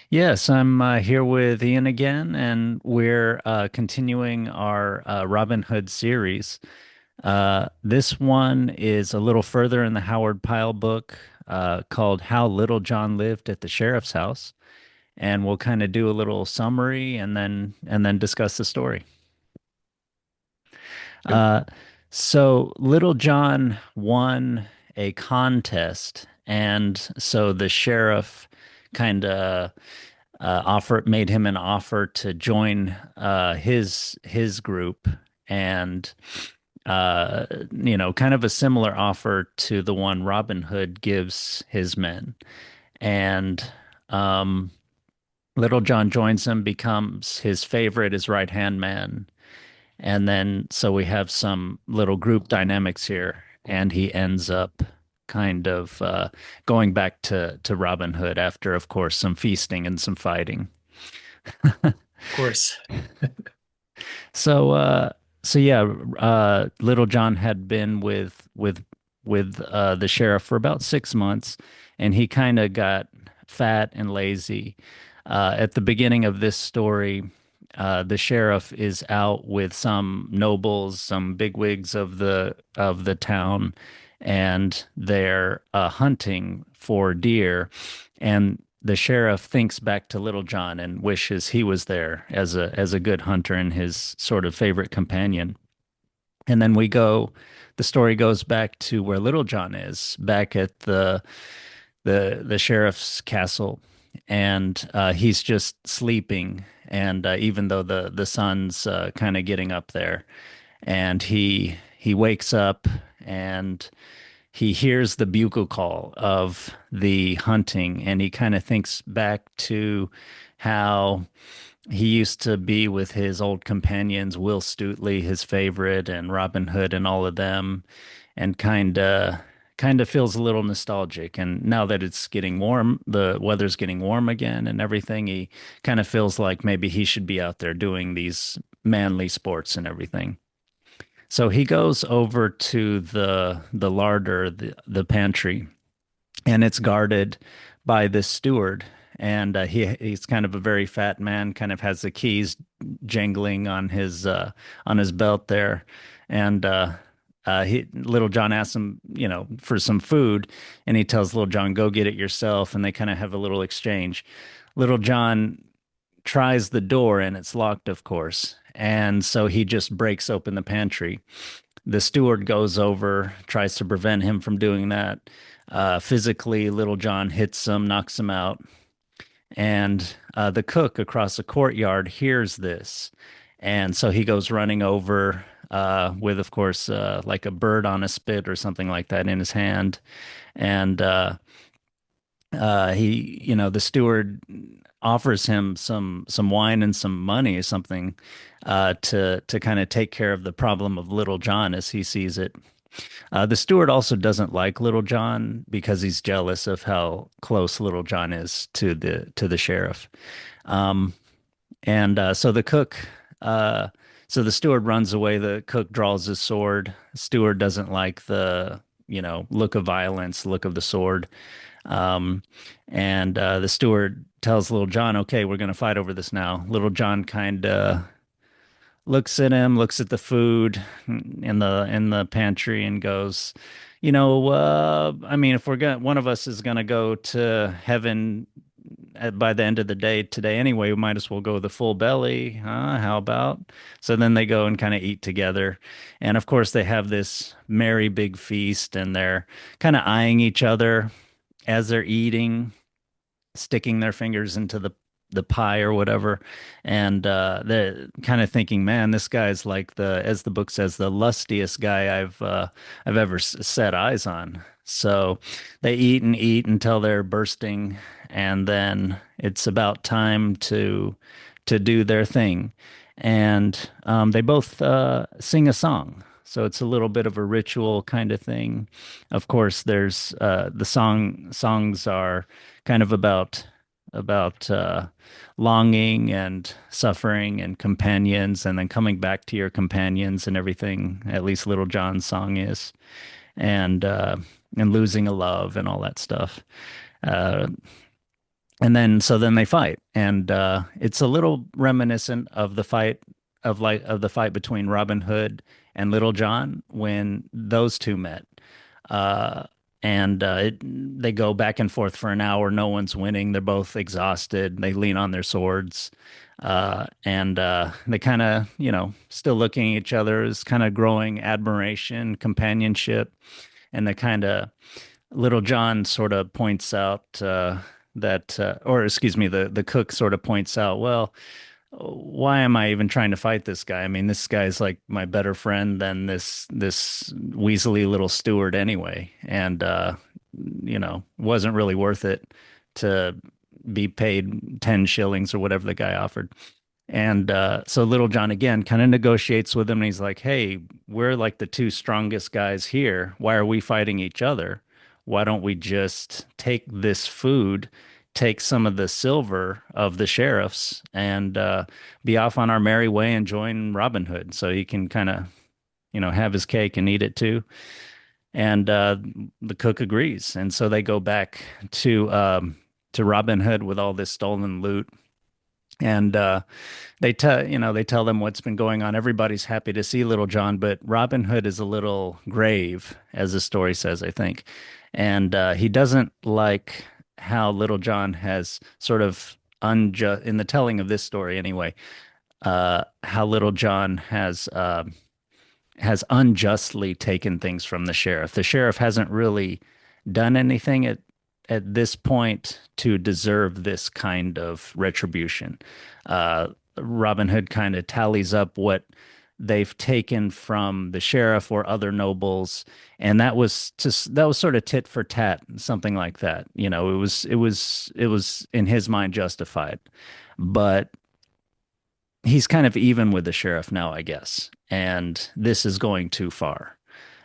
Yes, I'm here with Ian again, and we're continuing our Robin Hood series. This one is a little further in the Howard Pyle book called How Little John Lived at the Sheriff's House, and we'll kind of do a little summary and then discuss the story. Good. Uh, so Little John won a contest, and so the sheriff kind of offer made him an offer to join his group and kind of a similar offer to the one Robin Hood gives his men. And um, Little John joins him, becomes his favorite, his right hand man. And then so we have some little group dynamics here, and he ends up kind of going back to Robin Hood after, of course, some feasting and some fighting. Of course. So, so yeah, Little John had been with the sheriff for about 6 months, and he kind of got fat and lazy. At the beginning of this story, the sheriff is out with some nobles, some bigwigs of the town, and they're hunting for deer. And the sheriff thinks back to Little John and wishes he was there as a good hunter and his sort of favorite companion. And then the story goes back to where Little John is, back at the sheriff's castle, and he's just sleeping. And even though the sun's kind of getting up there, and he wakes up and he hears the bugle call of the hunting, and he kind of thinks back to how he used to be with his old companions, Will Stutely, his favorite, and Robin Hood and all of them, and kind of feels a little nostalgic. And now that it's getting warm, the weather's getting warm again and everything, he kind of feels like maybe he should be out there doing these manly sports and everything. So he goes over to the larder, the pantry, and it's guarded by this steward. And he's kind of a very fat man, kind of has the keys jangling on his belt there. And Little John asks him, for some food, and he tells Little John, "Go get it yourself." And they kind of have a little exchange. Little John tries the door, and it's locked, of course. And so he just breaks open the pantry. The steward goes over, tries to prevent him from doing that. Physically, Little John hits him, knocks him out. And the cook across the courtyard hears this. And so he goes running over with, of course, like a bird on a spit or something like that in his hand. And the steward offers him some wine and some money or something to kind of take care of the problem of Little John as he sees it. The steward also doesn't like Little John because he's jealous of how close Little John is to the sheriff. Um, and uh, so the steward runs away. The cook draws his sword. Steward doesn't like the look of violence, look of the sword. Um, and the steward tells Little John, "Okay, we're going to fight over this now." Little John kind of looks at him, looks at the food in the pantry, and goes, I mean, if we're going, one of us is going to go to heaven by the end of the day today anyway. We might as well go the full belly, huh? How about? So then they go and kind of eat together, and of course they have this merry big feast, and they're kind of eyeing each other as they're eating, sticking their fingers into the pie or whatever, and they're kind of thinking, "Man, this guy's like as the book says, the lustiest guy I've ever set eyes on." So they eat and eat until they're bursting, and then it's about time to do their thing, and they both sing a song. So it's a little bit of a ritual kind of thing. Of course, there's the songs are kind of about longing and suffering and companions, and then coming back to your companions and everything. At least Little John's song is, and and losing a love and all that stuff. Uh, And then so then they fight, and it's a little reminiscent of the fight of the fight between Robin Hood and Little John when those two met. Uh, and they go back and forth for an hour. No one's winning. They're both exhausted. They lean on their swords, and they kind of, still looking at each other as kind of growing admiration, companionship, and they kind of Little John sort of points out or excuse me, the cook sort of points out, well, why am I even trying to fight this guy? I mean, this guy's like my better friend than this weaselly little steward anyway, and wasn't really worth it to be paid 10 shillings or whatever the guy offered. And so Little John again kind of negotiates with him, and he's like, "Hey, we're like the two strongest guys here. Why are we fighting each other? Why don't we just take this food, take some of the silver of the sheriffs, and be off on our merry way and join Robin Hood, so he can kind of, have his cake and eat it too." And the cook agrees, and so they go back to Robin Hood with all this stolen loot, and they tell them what's been going on. Everybody's happy to see Little John, but Robin Hood is a little grave, as the story says, I think, and he doesn't like how Little John has sort of unjust in the telling of this story anyway. How Little John has unjustly taken things from the sheriff. The sheriff hasn't really done anything at this point to deserve this kind of retribution. Robin Hood kind of tallies up what they've taken from the sheriff or other nobles, and that was sort of tit for tat, something like that. It was in his mind justified, but he's kind of even with the sheriff now, I guess, and this is going too far.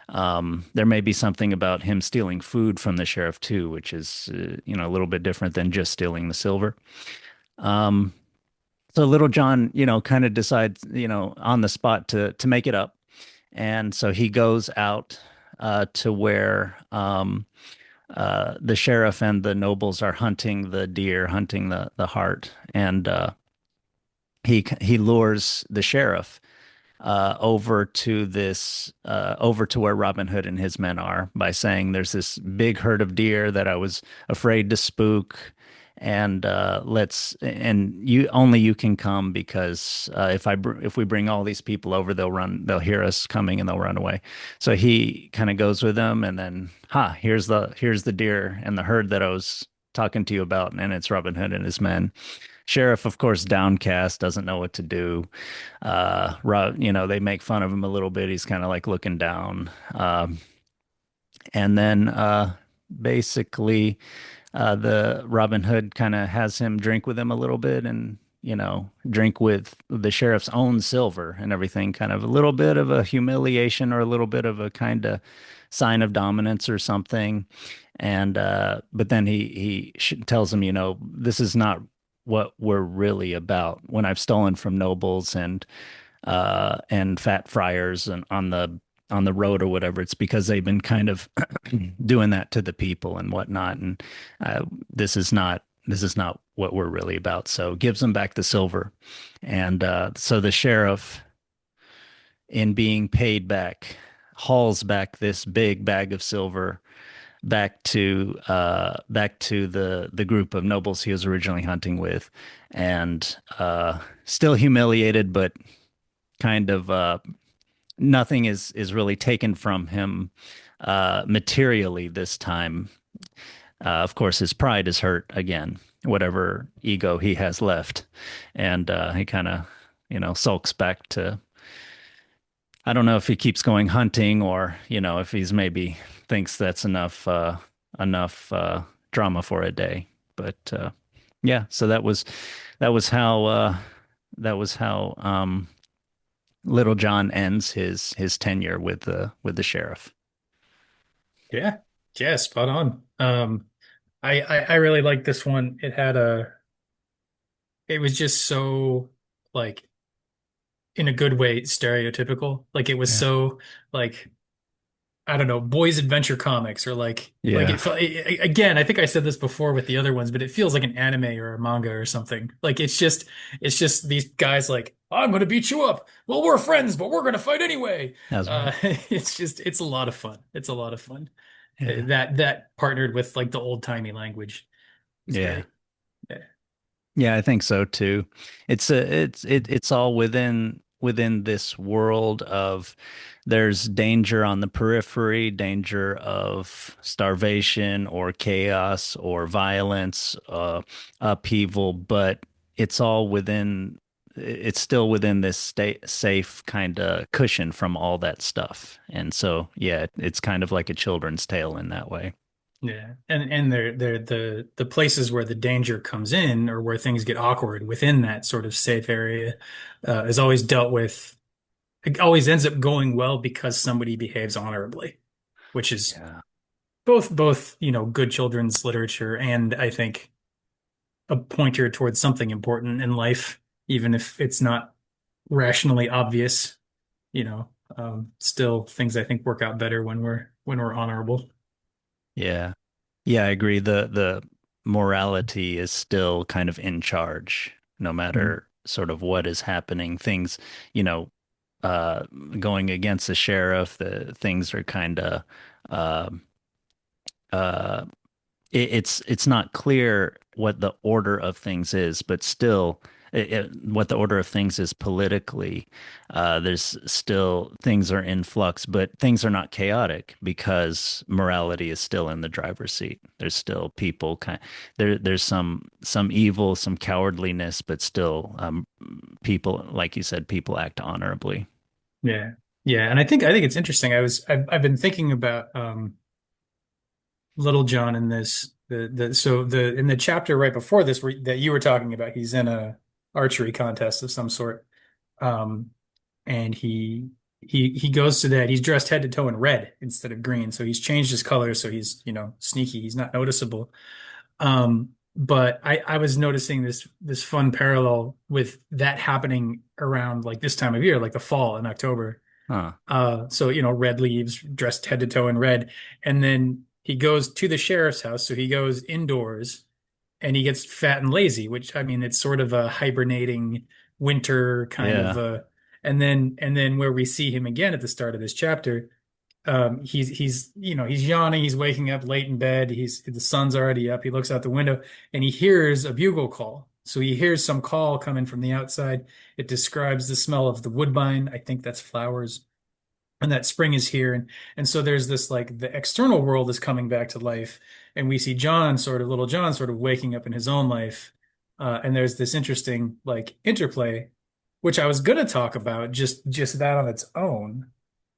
There may be something about him stealing food from the sheriff too, which is a little bit different than just stealing the silver. Um, so Little John, kind of decides, on the spot to make it up, and so he goes out to where the sheriff and the nobles are hunting the deer, hunting the hart, and he lures the sheriff over to where Robin Hood and his men are by saying there's this big herd of deer that I was afraid to spook, and you can come because if we bring all these people over, they'll hear us coming and they'll run away. So he kind of goes with them, and then here's the deer and the herd that I was talking to you about, and it's Robin Hood and his men. Sheriff, of course, downcast, doesn't know what to do. They make fun of him a little bit. He's kind of like looking down. And then basically, the Robin Hood kind of has him drink with him a little bit and, drink with the sheriff's own silver and everything, kind of a little bit of a humiliation or a little bit of a kind of sign of dominance or something. And but then he tells him, this is not what we're really about. When I've stolen from nobles and fat friars and on the road or whatever, it's because they've been kind of doing that to the people and whatnot. And this is not what we're really about. So gives them back the silver, and so the sheriff, in being paid back, hauls back this big bag of silver back to the group of nobles he was originally hunting with, and still humiliated, but kind of nothing is really taken from him materially this time. Of course, his pride is hurt again, whatever ego he has left, and he kind of sulks back to. I don't know if he keeps going hunting or, if he's maybe thinks that's enough drama for a day. But yeah, so that was how that was how Little John ends his tenure with the sheriff. Yeah. Yeah, spot on. I really like this one. It was just so like in a good way stereotypical. Like it was Yeah. so like I don't know, boys adventure comics or like Yeah. it felt again, I think I said this before with the other ones, but it feels like an anime or a manga or something. Like it's just these guys like, I'm gonna beat you up. Well, we're friends, but we're gonna fight anyway. That's right. It's a lot of fun. It's a lot of fun. Yeah. That partnered with like the old-timey language is Yeah. great. Yeah. Yeah, I think so too. It's all within this world of there's danger on the periphery, danger of starvation or chaos or violence, upheaval, but it's all within it's still within this state safe kind of cushion from all that stuff. And so, yeah, it's kind of like a children's tale in that way. Yeah. And they're the places where the danger comes in or where things get awkward within that sort of safe area is always dealt with. It always ends up going well because somebody behaves honorably, which is Yeah. both, good children's literature and I think a pointer towards something important in life, even if it's not rationally obvious, still things I think work out better when we're honorable. Yeah. Yeah, I agree. The morality is still kind of in charge, no Mhm. matter sort of what is happening. Things, you know, uh, going against the sheriff, the things are kind of uh, uh, it's not clear what the order of things is, but still, what the order of things is politically. There's still things are in flux, but things are not chaotic because morality is still in the driver's seat. There's still people there's some evil, some cowardliness, but still people, like you said, people act honorably. Yeah. Yeah. And I think it's interesting. I've been thinking about Little John in this the in the chapter right before this that you were talking about, he's in a archery contest of some sort. Um and he goes to that. He's dressed head to toe in red instead of green. So he's changed his color so he's, sneaky. He's not noticeable. But I was noticing this fun parallel with that happening around like this time of year, like the fall in October. Huh. So, red leaves, dressed head to toe in red. And then he goes to the sheriff's house. So he goes indoors and he gets fat and lazy, which I mean, it's sort of a hibernating winter kind of Yeah. and then where we see him again at the start of this chapter, he's yawning, he's waking up late in bed, the sun's already up, he looks out the window and he hears a bugle call. So he hears some call coming from the outside. It describes the smell of the woodbine. I think that's flowers and that spring is here and so there's this like the external world is coming back to life and we see little John sort of waking up in his own life and there's this interesting like interplay which I was going to talk about just that on its own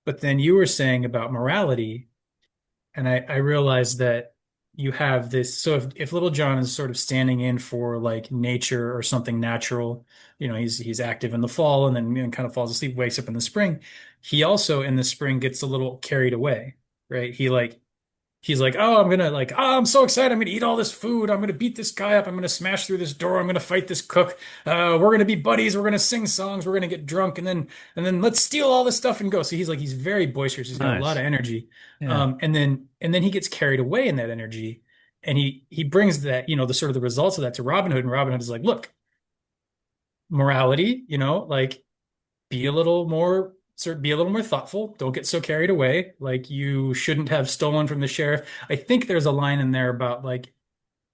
but then you were saying about morality and I realized that you have this. So if Little John is sort of standing in for like nature or something natural, he's active in the fall and then kind of falls asleep, wakes up in the spring. He also in the spring gets a little carried away, right? He's like, oh, I'm so excited. I'm gonna eat all this food. I'm gonna beat this guy up. I'm gonna smash through this door. I'm gonna fight this cook. We're gonna be buddies. We're gonna sing songs. We're gonna get drunk, and then let's steal all this stuff and go. So he's very boisterous. He's got a lot Nice. of energy. Yeah. And then he gets carried away in that energy, and he brings that, the sort of the results of that to Robin Hood, and Robin Hood is like, look, morality, like be a little more thoughtful. Don't get so carried away. Like you shouldn't have stolen from the sheriff. I think there's a line in there about like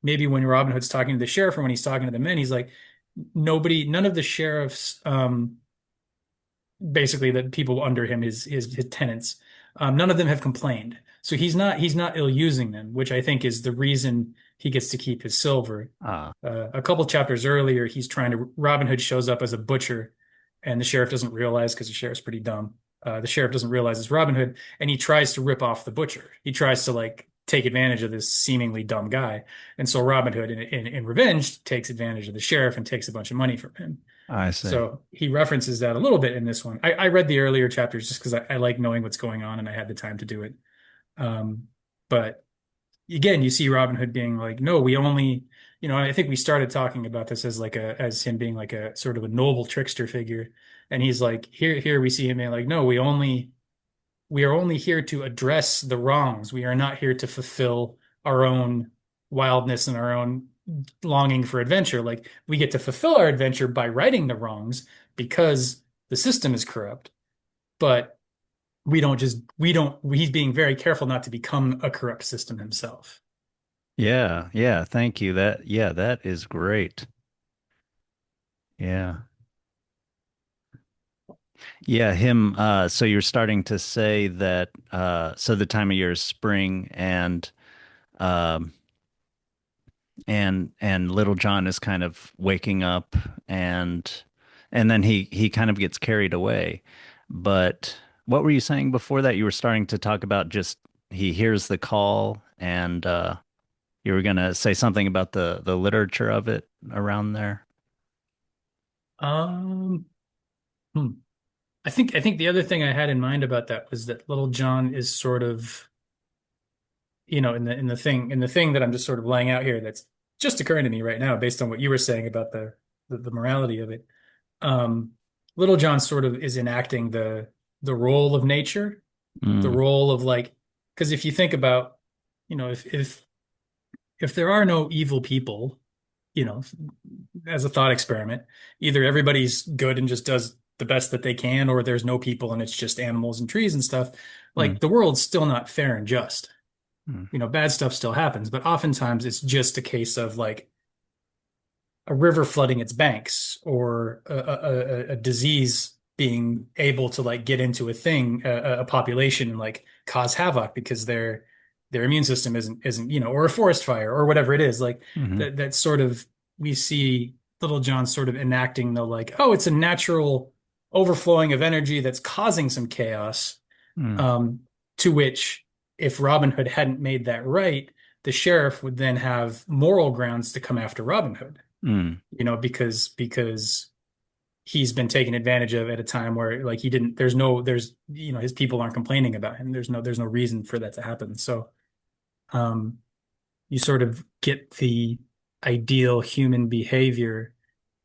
maybe when Robin Hood's talking to the sheriff or when he's talking to the men, he's like, none of the sheriff's basically the people under him, his tenants, none of them have complained. So he's not ill using them, which I think is the reason he gets to keep his silver. Ah, A couple chapters earlier, Robin Hood shows up as a butcher, and the sheriff doesn't realize because the sheriff's pretty dumb. The sheriff doesn't realize it's Robin Hood, and he tries to rip off the butcher. He tries to like take advantage of this seemingly dumb guy, and so Robin Hood, in revenge, takes advantage of the sheriff and takes a bunch of money from him. I see. So he references that a little bit in this one. I read the earlier chapters just because I like knowing what's going on and I had the time to do it. Um, but again, you see Robin Hood being like, no, we only, I think we started talking about this as him being like a sort of a noble trickster figure. And he's like, here we see him being like, no, we only we are only here to address the wrongs. We are not here to fulfill our own wildness and our own longing for adventure. Like we get to fulfill our adventure by righting the wrongs because the system is corrupt. But we don't, he's being very careful not to become a corrupt system himself. Yeah, yeah, thank you. Yeah, that is great. Yeah. Yeah, him so you're starting to say that so the time of year is spring um and little John is kind of waking up and then he kind of gets carried away. But what were you saying before that? You were starting to talk about just he hears the call and you were gonna say something about the literature of it around there. Um, hmm. I think the other thing I had in mind about that was that Little John is sort of, in the thing that I'm just sort of laying out here that's just occurring to me right now based on what you were saying about the morality of it. Um, Little John sort of is enacting the role of nature, the Mm, role of like, because if you think about, if there are no evil people, you know, as a thought experiment, either everybody's good and just does the best that they can, or there's no people and it's just animals and trees and stuff. mm, Like the world's still not fair and just. mm, Bad stuff still happens, but oftentimes it's just a case of like a river flooding its banks or a disease being able to like get into a thing, a population and like cause havoc because their immune system isn't, or a forest fire or whatever it is. Like mhm, that sort of we see Little John sort of enacting the like, oh, it's a natural overflowing of energy that's causing some chaos. mm, Um, to which if Robin Hood hadn't made that right, the sheriff would then have moral grounds to come after Robin Hood, mm, because he's been taken advantage of at a time where like he didn't his people aren't complaining about him. There's no reason for that to happen. So um you sort of get the ideal human behavior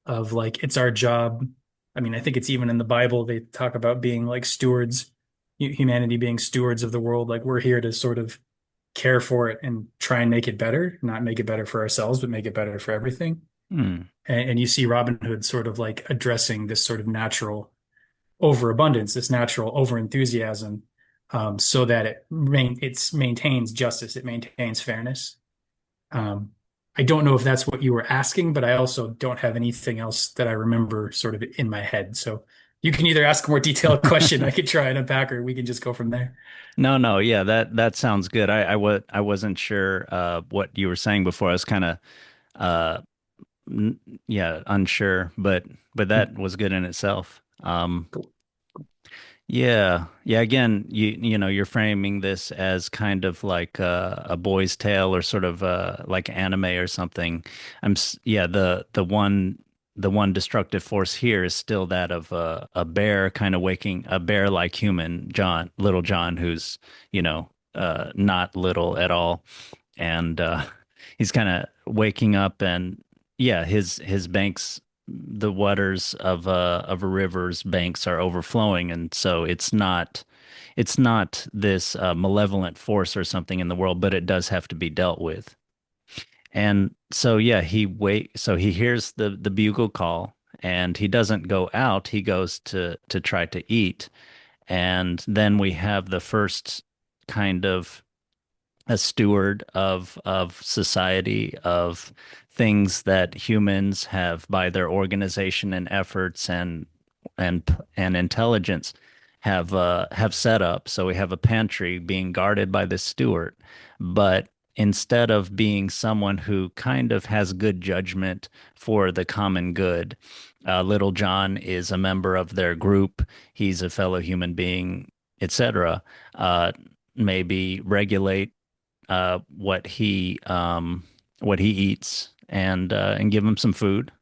of like it's our job. I mean, I think it's even in the Bible they talk about being like stewards, humanity being stewards of the world. Like we're here to sort of care for it and try and make it better, not make it better for ourselves, but make it better for everything. mm, And you see Robin Hood sort of like addressing this sort of natural overabundance, this natural overenthusiasm, so that it maintains justice, it maintains fairness. Um, I don't know if that's what you were asking, but I also don't have anything else that I remember sort of in my head. So you can either ask a more detailed question, I could try and unpack, or we can just go from there. No, no, yeah, that sounds good. I wasn't sure what you were saying before. I was kind of uh yeah, unsure, but that was good in itself. Cool. Yeah, yeah. Again, you know, you're framing this as kind of like a boy's tale or sort of like anime or something. Yeah, the one destructive force here is still that of a bear kind of waking a bear like human John, little John, who's not little at all, and he's kind of waking up and yeah, his banks, the waters of a river's banks are overflowing, and so it's not this malevolent force or something in the world, but it does have to be dealt with. And so yeah, so he hears the bugle call and he doesn't go out, he goes to try to eat. And then we have the first kind of a steward of society, of things that humans have by their organization and efforts and intelligence have set up. So we have a pantry being guarded by this steward, but instead of being someone who kind of has good judgment for the common good, Little John is a member of their group. He's a fellow human being, etc. Uh, Maybe regulate what he eats and give him some food.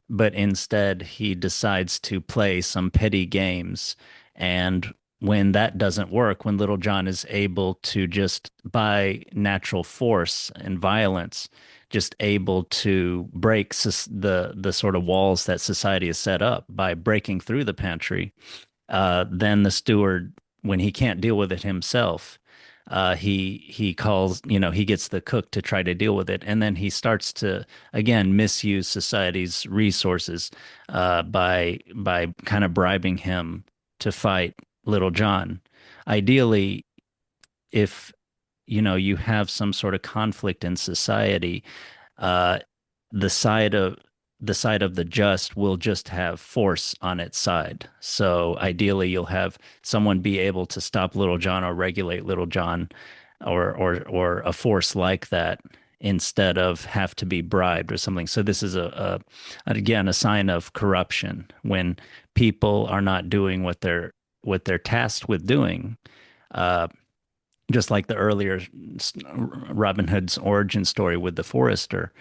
But instead, he decides to play some petty games. And when that doesn't work, when Little John is able to just by natural force and violence, just able to break the sort of walls that society has set up by breaking through the pantry, then the steward when he can't deal with it himself, he calls, he gets the cook to try to deal with it, and then he starts to again misuse society's resources by kind of bribing him to fight Little John. Ideally, if you have some sort of conflict in society, uh, the side of the just will just have force on its side. So ideally, you'll have someone be able to stop Little John or regulate Little John, or a force like that, instead of have to be bribed or something. So this is again a sign of corruption when people are not doing what they're tasked with doing. Uh, just like the earlier Robin Hood's origin story with the forester.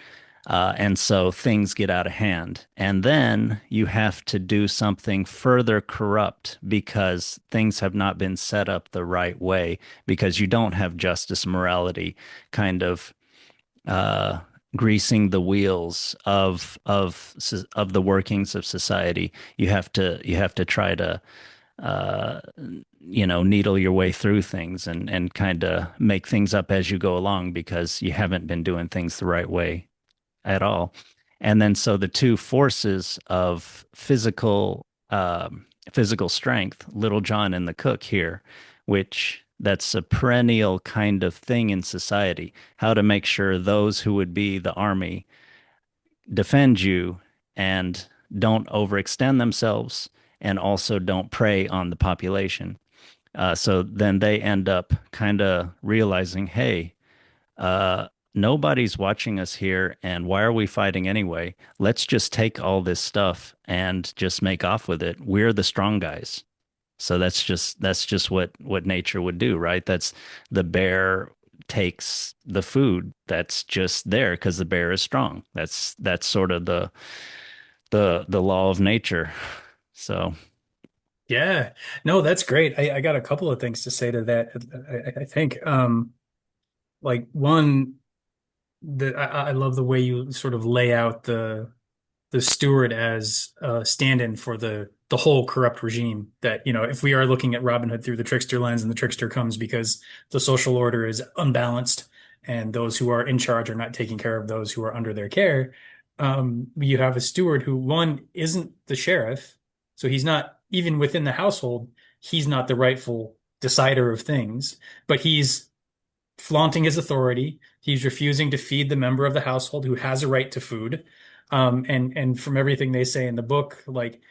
And so things get out of hand. And then you have to do something further corrupt because things have not been set up the right way, because you don't have justice, morality kind of uh, greasing the wheels of the workings of society. You have to try to uh, needle your way through things and kind of make things up as you go along because you haven't been doing things the right way at all. And then so the two forces of physical strength, Little John and the cook here, which that's a perennial kind of thing in society, how to make sure those who would be the army defend you and don't overextend themselves and also don't prey on the population. So then they end up kind of realizing, hey, nobody's watching us here, and why are we fighting anyway? Let's just take all this stuff and just make off with it. We're the strong guys. So that's just what nature would do, right? That's the bear takes the food that's just there because the bear is strong. That's sort of the law of nature. So Yeah. No, that's great. I got a couple of things to say to that. I think like one, I love the way you sort of lay out the steward as a stand-in for the whole corrupt regime. That, if we are looking at Robin Hood through the trickster lens, and the trickster comes because the social order is unbalanced and those who are in charge are not taking care of those who are under their care. You have a steward who, one, isn't the sheriff, so he's not even within the household. He's not the rightful decider of things, but he's flaunting his authority. He's refusing to feed the member of the household who has a right to food. And from everything they say in the book, like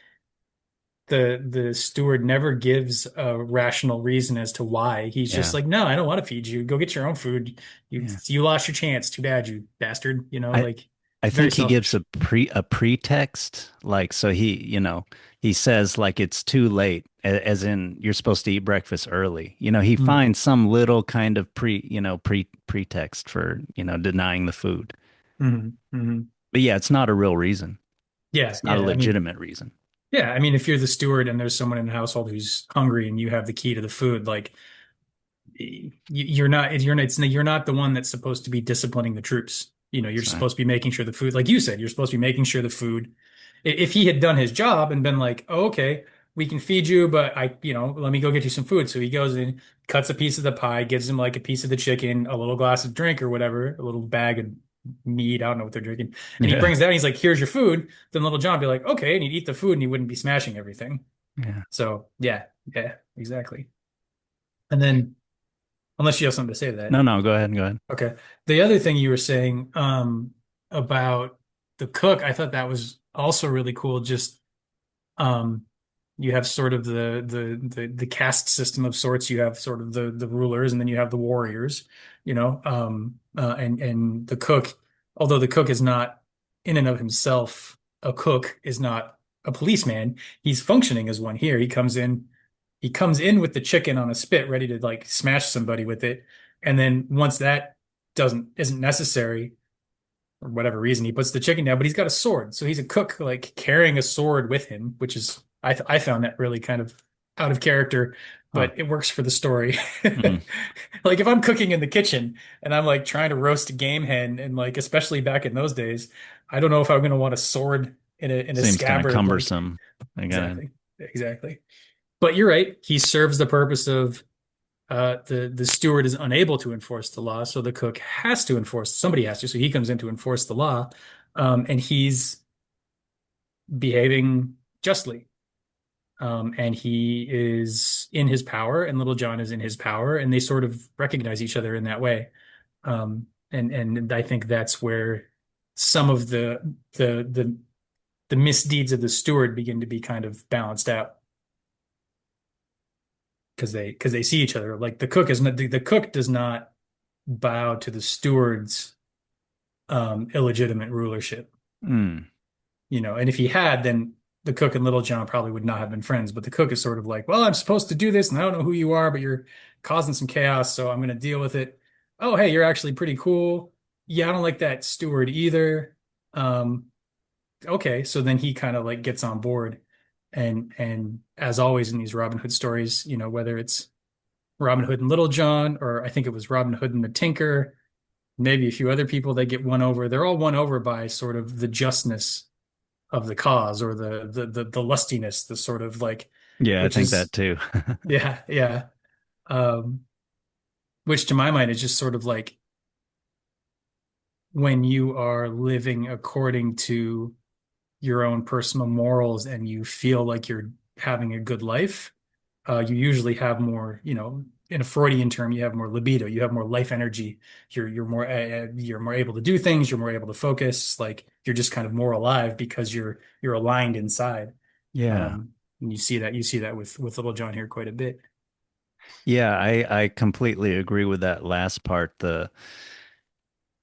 the steward never gives a rational reason as to why. He's just yeah, like, no, I don't want to feed you. Go get your own food. You yeah. you lost your chance. Too bad, you bastard. I Like I very think he gives selfish. a pretext, like so he says like it's too late, as in you're supposed to eat breakfast early. He Mm, finds some little kind of pretext for denying the food. mhm. But yeah, it's not a real reason. Yeah, It's not a yeah. I mean, legitimate reason. yeah. I mean, if you're the steward and there's someone in the household who's hungry and you have the key to the food, like you're not the one that's supposed to be disciplining the troops. You're So supposed to be making sure the food, like you said, you're supposed to be making sure the food. If he had done his job and been like, oh, okay, we can feed you, but let me go get you some food. So he goes in, cuts a piece of the pie, gives him like a piece of the chicken, a little glass of drink or whatever, a little bag of meat. I don't know what they're drinking. And he yeah, brings that and he's like, here's your food. Then Little John would be like, okay, and he'd eat the food and he wouldn't be smashing everything. yeah. So yeah, yeah, exactly. And then unless you have something to say to that. No, no, go ahead and go ahead. Okay. The other thing you were saying about the cook, I thought that was also really cool. Just um, you have sort of the caste system of sorts. You have sort of the rulers, and then you have the warriors. And the cook, although the cook is not in and of himself a cook, is not a policeman. He's functioning as one here. He comes in with the chicken on a spit, ready to like smash somebody with it. And then once that doesn't isn't necessary for whatever reason, he puts the chicken down. But he's got a sword, so he's a cook, like carrying a sword with him, which is I found that really kind of out of character, Huh. but it works for the story. Mm. Like if I'm cooking in the kitchen and I'm like trying to roast a game hen, and like especially back in those days, I don't know if I'm going to want a sword in a Seems kind of scabbard. Like cumbersome. I gotta, exactly, exactly. But you're right. He serves the purpose of the steward is unable to enforce the law, so the cook has to enforce. Somebody has to, so he comes in to enforce the law, and he's behaving justly. And he is in his power, and Little John is in his power, and they sort of recognize each other in that way. And I think that's where some of the misdeeds of the steward begin to be kind of balanced out because they see each other. Like the cook does not bow to the steward's illegitimate rulership, Mm. And if he had, then the cook and Little John probably would not have been friends. But the cook is sort of like, well, I'm supposed to do this, and I don't know who you are, but you're causing some chaos, so I'm going to deal with it. Oh, hey, you're actually pretty cool. Yeah, I don't like that steward either. Um, okay, so then he kind of like gets on board, and as always in these Robin Hood stories, whether it's Robin Hood and Little John, or I think it was Robin Hood and the Tinker, maybe a few other people that get won over. They're all won over by sort of the justness of the cause or the lustiness, the sort of like, Yeah, I which think is that too. yeah, yeah. Um, which to my mind is just sort of like when you are living according to your own personal morals and you feel like you're having a good life, you usually have more, in a Freudian term, you have more libido, you have more life energy. You're more able to do things, you're more able to focus, like you're just kind of more alive because you're aligned inside. Yeah. And you see that with Little John here quite a bit. Yeah, I completely agree with that last part.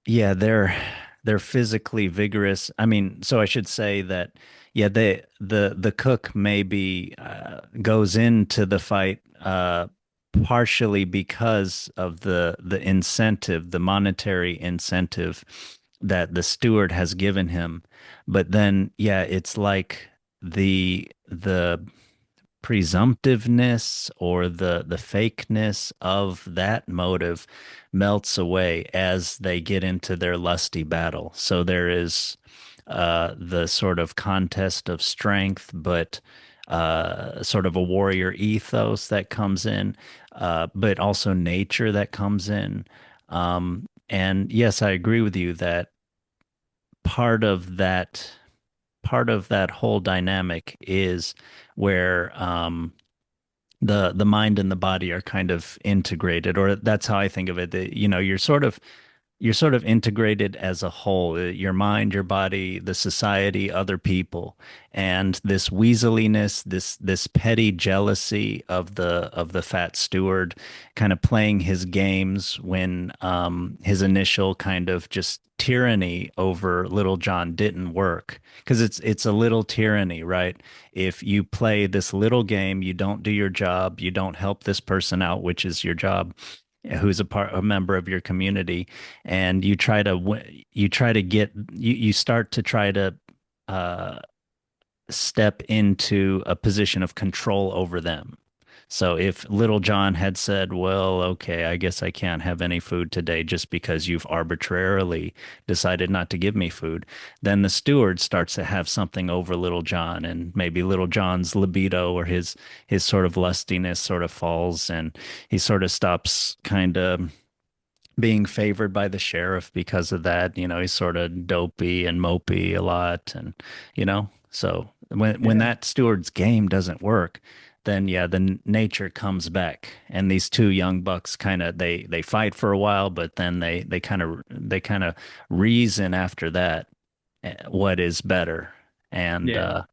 Yeah, they're physically vigorous. I mean, so I should say that yeah, the cook maybe goes into the fight partially because of the incentive, the monetary incentive that the steward has given him. But then yeah, it's like the presumptiveness or the fakeness of that motive melts away as they get into their lusty battle. So there is the sort of contest of strength, but sort of a warrior ethos that comes in, but also nature that comes in. And yes, I agree with you that part of that part of that whole dynamic is where the mind and the body are kind of integrated, or that's how I think of it. That, you're sort of integrated as a whole, your mind, your body, the society, other people, and this weaseliness, this petty jealousy of the fat steward kind of playing his games when his initial kind of just tyranny over Little John didn't work, because it's a little tyranny, right? If you play this little game, you don't do your job, you don't help this person out, which is your job, who's a member of your community, and you start to try to uh, step into a position of control over them. So if Little John had said, well, okay, I guess I can't have any food today just because you've arbitrarily decided not to give me food, then the steward starts to have something over Little John, and maybe Little John's libido or his sort of lustiness sort of falls, and he sort of stops kind of being favored by the sheriff because of that. He's sort of dopey and mopey a lot, and so when Yeah, that steward's game doesn't work, then yeah, the nature comes back, and these two young bucks kind of they fight for a while, but then they kind of reason after that what is better, and yeah,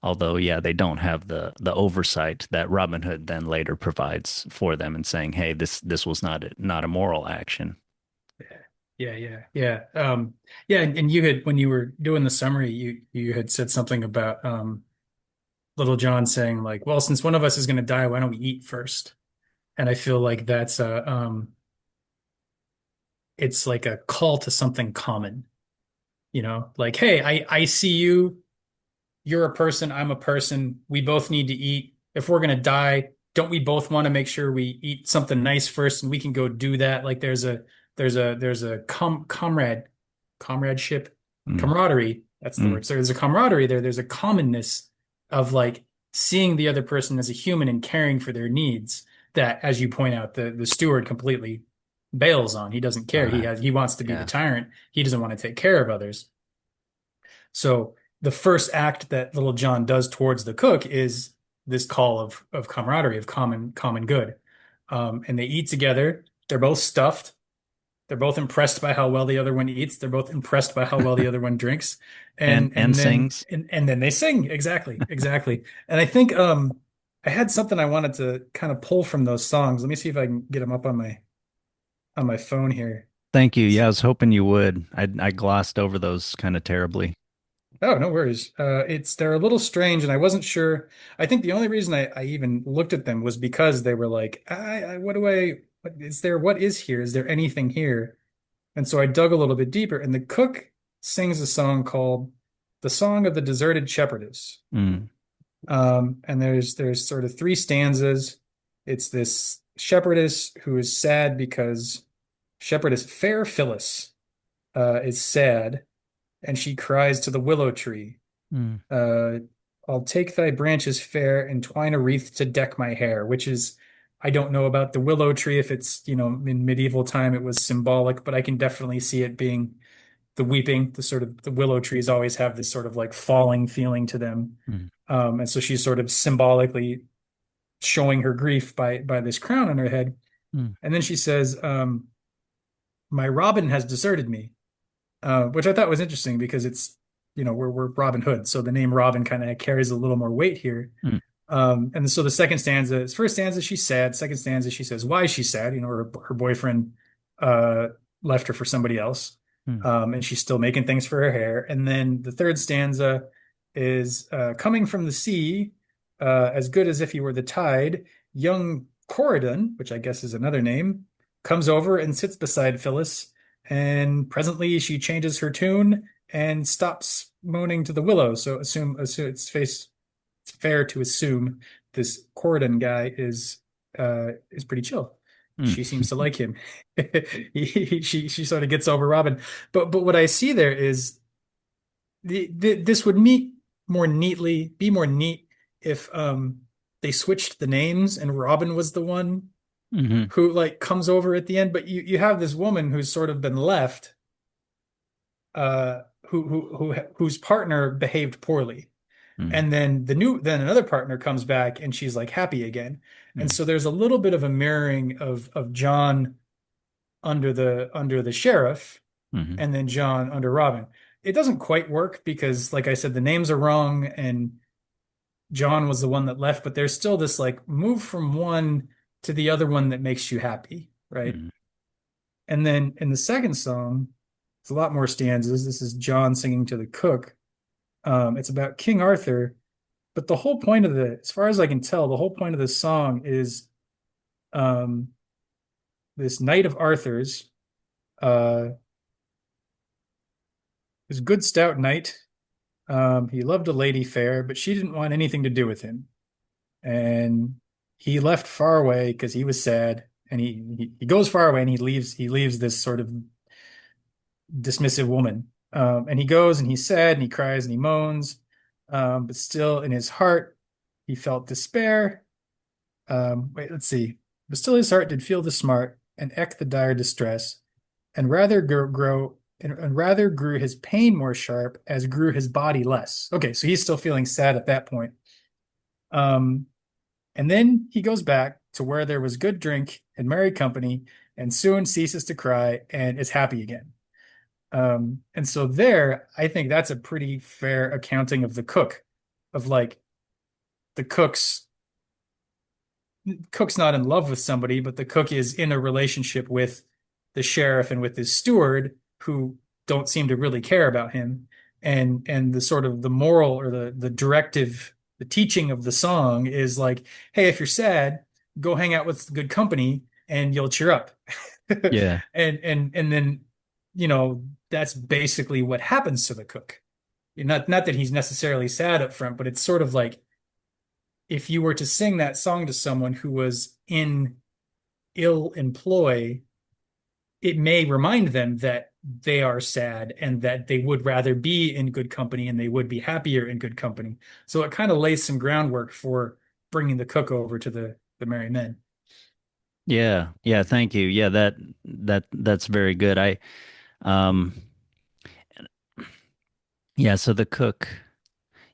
although yeah, they don't have the oversight that Robin Hood then later provides for them and saying, hey, this was not a moral action. yeah, yeah, yeah. Yeah, and you had when you were doing the summary, you had said something about Little John saying like, well, since one of us is going to die, why don't we eat first? And I feel like it's like a call to something common, like, hey, I see you. You're a person, I'm a person. We both need to eat. If we're gonna die, don't we both want to make sure we eat something nice first and we can go do that? Like there's a comradeship, Mm. camaraderie. That's the Mm. word. So there's a camaraderie there. There's a commonness of like seeing the other person as a human and caring for their needs that, as you point out, the steward completely bails on. He doesn't care. Uh, He wants to be the yeah. tyrant. He doesn't want to take care of others. So the first act that little John does towards the cook is this call of camaraderie, of common good. And they eat together. They're both stuffed. They're both impressed by how well the other one eats. They're both impressed by how well the other one drinks. And sings. And then they sing. Exactly. Exactly. And I think I had something I wanted to kind of pull from those songs. Let me see if I can get them up on my phone here. Thank you. Yeah, I was hoping you would. I glossed over those kind of terribly. Oh, no worries. They're a little strange, and I wasn't sure. I think the only reason I even looked at them was because they were like, what do what is there? What is here? Is there anything here? And so I dug a little bit deeper, and the cook sings a song called "The Song of the Deserted Shepherdess." Mm, And there's sort of three stanzas. It's this shepherdess who is sad because shepherdess Fair Phyllis is sad, and she cries to the willow tree. mm, Uh, I'll take thy branches fair and twine a wreath to deck my hair, which is, I don't know about the willow tree if it's, in medieval time it was symbolic, but I can definitely see it being the weeping, the sort of the willow trees always have this sort of like falling feeling to them. mm, And so she's sort of symbolically showing her grief by this crown on her head. mm, And then she says, my Robin has deserted me, which I thought was interesting because it's, we're Robin Hood, so the name Robin kind of carries a little more weight here. mm, And so the second stanza, first stanza, she's sad. Second stanza, she says why she's sad. Her boyfriend uh, left her for somebody else, mm, and she's still making things for her hair. And then the third stanza is coming from the sea, as good as if he were the tide. Young Corydon, which I guess is another name, comes over and sits beside Phyllis, and presently she changes her tune and stops moaning to the willow. So assume it's fair to assume this Corydon guy is pretty chill. mm, She seems to like him. She sort of gets over Robin. But what I see there is this would be more neat if they switched the names and Robin was the one mhm, who like comes over at the end. But you have this woman who's sort of been left, whose partner behaved poorly. mm, And then another partner comes back and she's like happy again. And mm, so there's a little bit of a mirroring of John under the sheriff mhm, and then John under Robin. It doesn't quite work because, like I said, the names are wrong and John was the one that left, but there's still this like move from one to the other one that makes you happy, right? mm, And then in the second song, it's a lot more stanzas. This is John singing to the cook. It's about King Arthur, but the whole point of as far as I can tell, the whole point of this song is um, this knight of Arthur's, uh, this good stout knight. He loved a lady fair, but she didn't want anything to do with him. And he left far away because he was sad. And he goes far away and he leaves this sort of dismissive woman. And he goes and he's sad and he cries and he moans. But still in his heart, he felt despair. Wait, let's see. But still his heart did feel the smart and eke the dire distress, and rather grew his pain more sharp as grew his body less. Okay, so he's still feeling sad at that point. Um, and then he goes back to where there was good drink and merry company, and soon ceases to cry and is happy again. And so there, I think that's a pretty fair accounting of the cook, of like the cook's not in love with somebody, but the cook is in a relationship with the sheriff and with his steward who don't seem to really care about him. And the sort of the moral or the directive, the teaching of the song is like, hey, if you're sad, go hang out with good company and you'll cheer up. yeah. And then, that's basically what happens to the cook. Not that he's necessarily sad up front, but it's sort of like if you were to sing that song to someone who was in ill employ, it may remind them that they are sad and that they would rather be in good company and they would be happier in good company. So it kind of lays some groundwork for bringing the cook over to the merry men. Yeah, yeah, thank you. Yeah, that's very good. Um yeah, so the cook,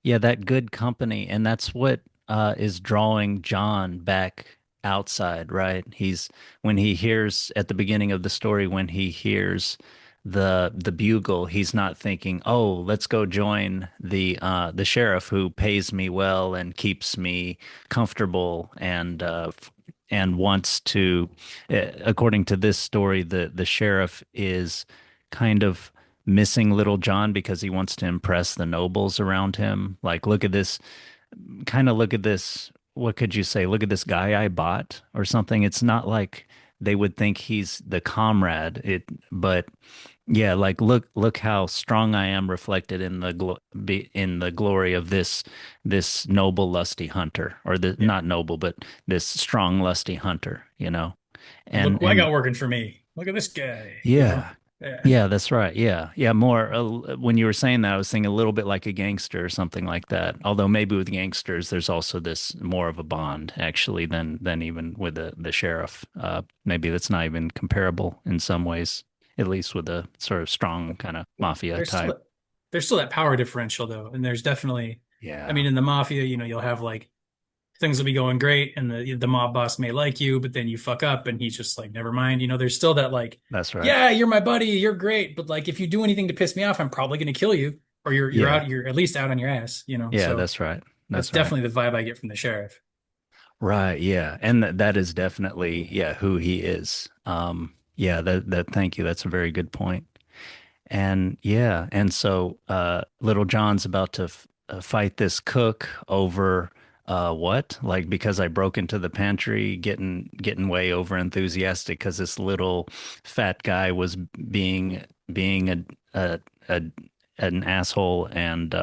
yeah, that good company, and that's what is drawing John back outside, right? He's when he hears at the beginning of the story when he hears the bugle, he's not thinking, "Oh, let's go join the sheriff who pays me well and keeps me comfortable and wants to." According to this story, the sheriff is kind of missing Little John because he wants to impress the nobles around him. Like, look at this, kind of look at this. What could you say? Look at this guy I bought or something. It's not like they would think he's the comrade. But yeah, like look how strong I am reflected in in the glory of this noble lusty hunter, or the Yeah. not noble, but this strong lusty hunter, you know. Look who I And got working for me. Look at this guy, you know? yeah. Yeah. Yeah, that's right. Yeah. Yeah, more when you were saying that, I was thinking a little bit like a gangster or something like that. Although maybe with gangsters there's also this more of a bond actually than even with the sheriff. Maybe that's not even comparable in some ways, at least with a sort of strong kind of mafia There's still type. that, there's still that power differential though. And there's definitely, I Yeah. mean, in the mafia, you'll have like things will be going great and the mob boss may like you, but then you fuck up and he's just like, never mind. There's still that like, That's right. yeah, you're my buddy, you're great, but like if you do anything to piss me off, I'm probably gonna kill you, or Yeah. you're at least out on your ass. Yeah, So that's right. that's That's right. definitely the vibe I get from the sheriff. Right, yeah. And that is definitely yeah, who he is. Yeah, that thank you. That's a very good point. And yeah, and so Little John's about to fight this cook over what? Like because I broke into the pantry, getting way over enthusiastic because this little fat guy was being a, a an asshole and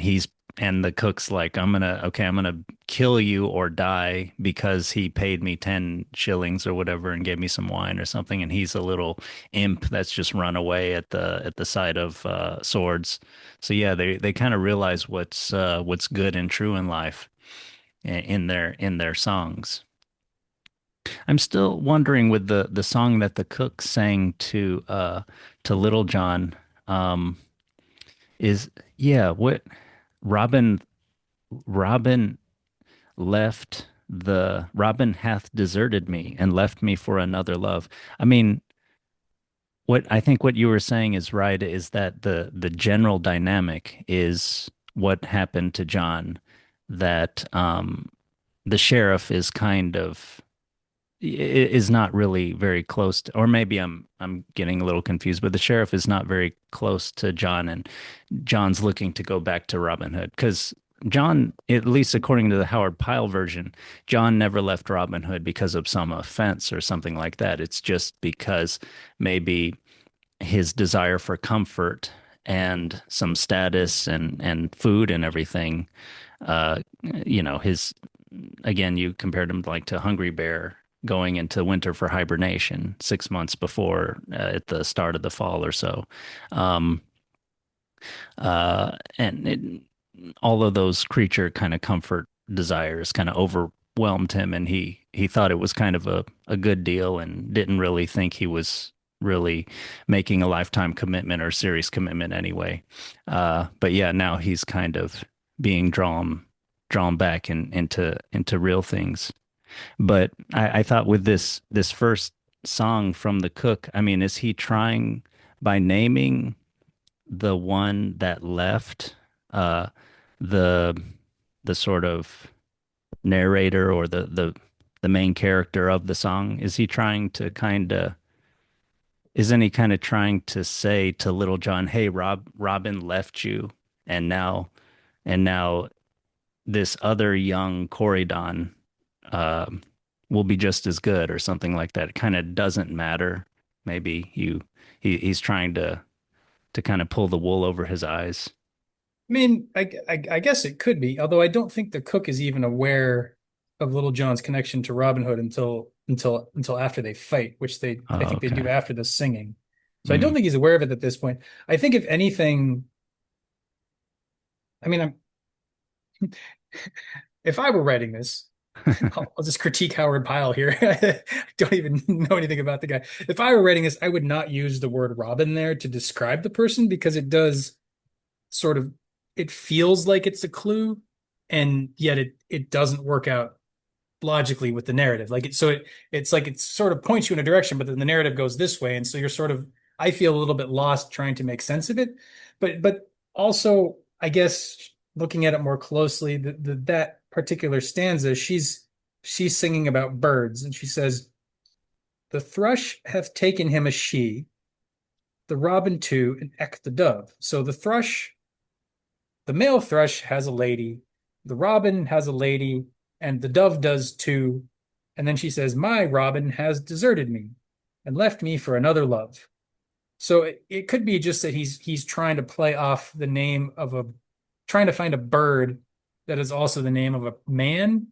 he's and the cook's like, I'm gonna kill you or die because he paid me 10 shillings or whatever and gave me some wine or something. And he's a little imp that's just run away at the sight of swords. So yeah, they kind of realize what's good and true in life in their songs. I'm still wondering with the song that the cook sang to Little John, um, is yeah, what Robin Robin Robin hath deserted me and left me for another love. I mean, what I think what you were saying is right, is that the general dynamic is what happened to John, that the sheriff is kind of is not really very close to, or maybe I'm getting a little confused, but the sheriff is not very close to John, and John's looking to go back to Robin Hood because John, at least according to the Howard Pyle version, John never left Robin Hood because of some offense or something like that. It's just because maybe his desire for comfort and some status and food and everything, his again, you compared him like to Hungry Bear going into winter for hibernation 6 months before at the start of the fall or so. Um, and all of those creature kind of comfort desires kind of overwhelmed him, and he thought it was kind of a good deal and didn't really think he was really making a lifetime commitment or serious commitment anyway. But yeah, now he's kind of being drawn back into real things. But I thought with this first song from the cook, I mean, is he trying by naming the one that left uh the the sort of narrator or the main character of the song, is he trying to kind of isn't he kind of trying to say to Little John, hey, Robin left you, and now this other young Corydon uh, will be just as good or something like that. It kind of doesn't matter. Maybe he's trying to kind of pull the wool over his eyes. I mean, I guess it could be, although I don't think the cook is even aware of Little John's connection to Robin Hood until after they fight, which I Oh, think they do okay. after the singing. So I don't Mm. think he's aware of it at this point. I think if anything, I mean, if I were writing this, I'll just critique Howard Pyle here. I don't even know anything about the guy. If I were writing this, I would not use the word Robin there to describe the person because it does sort of it feels like it's a clue, and yet it doesn't work out logically with the narrative. It's like it sort of points you in a direction, but then the narrative goes this way, and so you're sort of I feel a little bit lost trying to make sense of it. But also, I guess looking at it more closely, that particular stanza, she's singing about birds, and she says, "The thrush hath taken him a she, the robin too, and eke the dove." So the male thrush has a lady, the robin has a lady, and the dove does too. And then she says, "My robin has deserted me and left me for another love." So it could be just that he's trying to play off the name of a trying to find a bird that is also the name of a man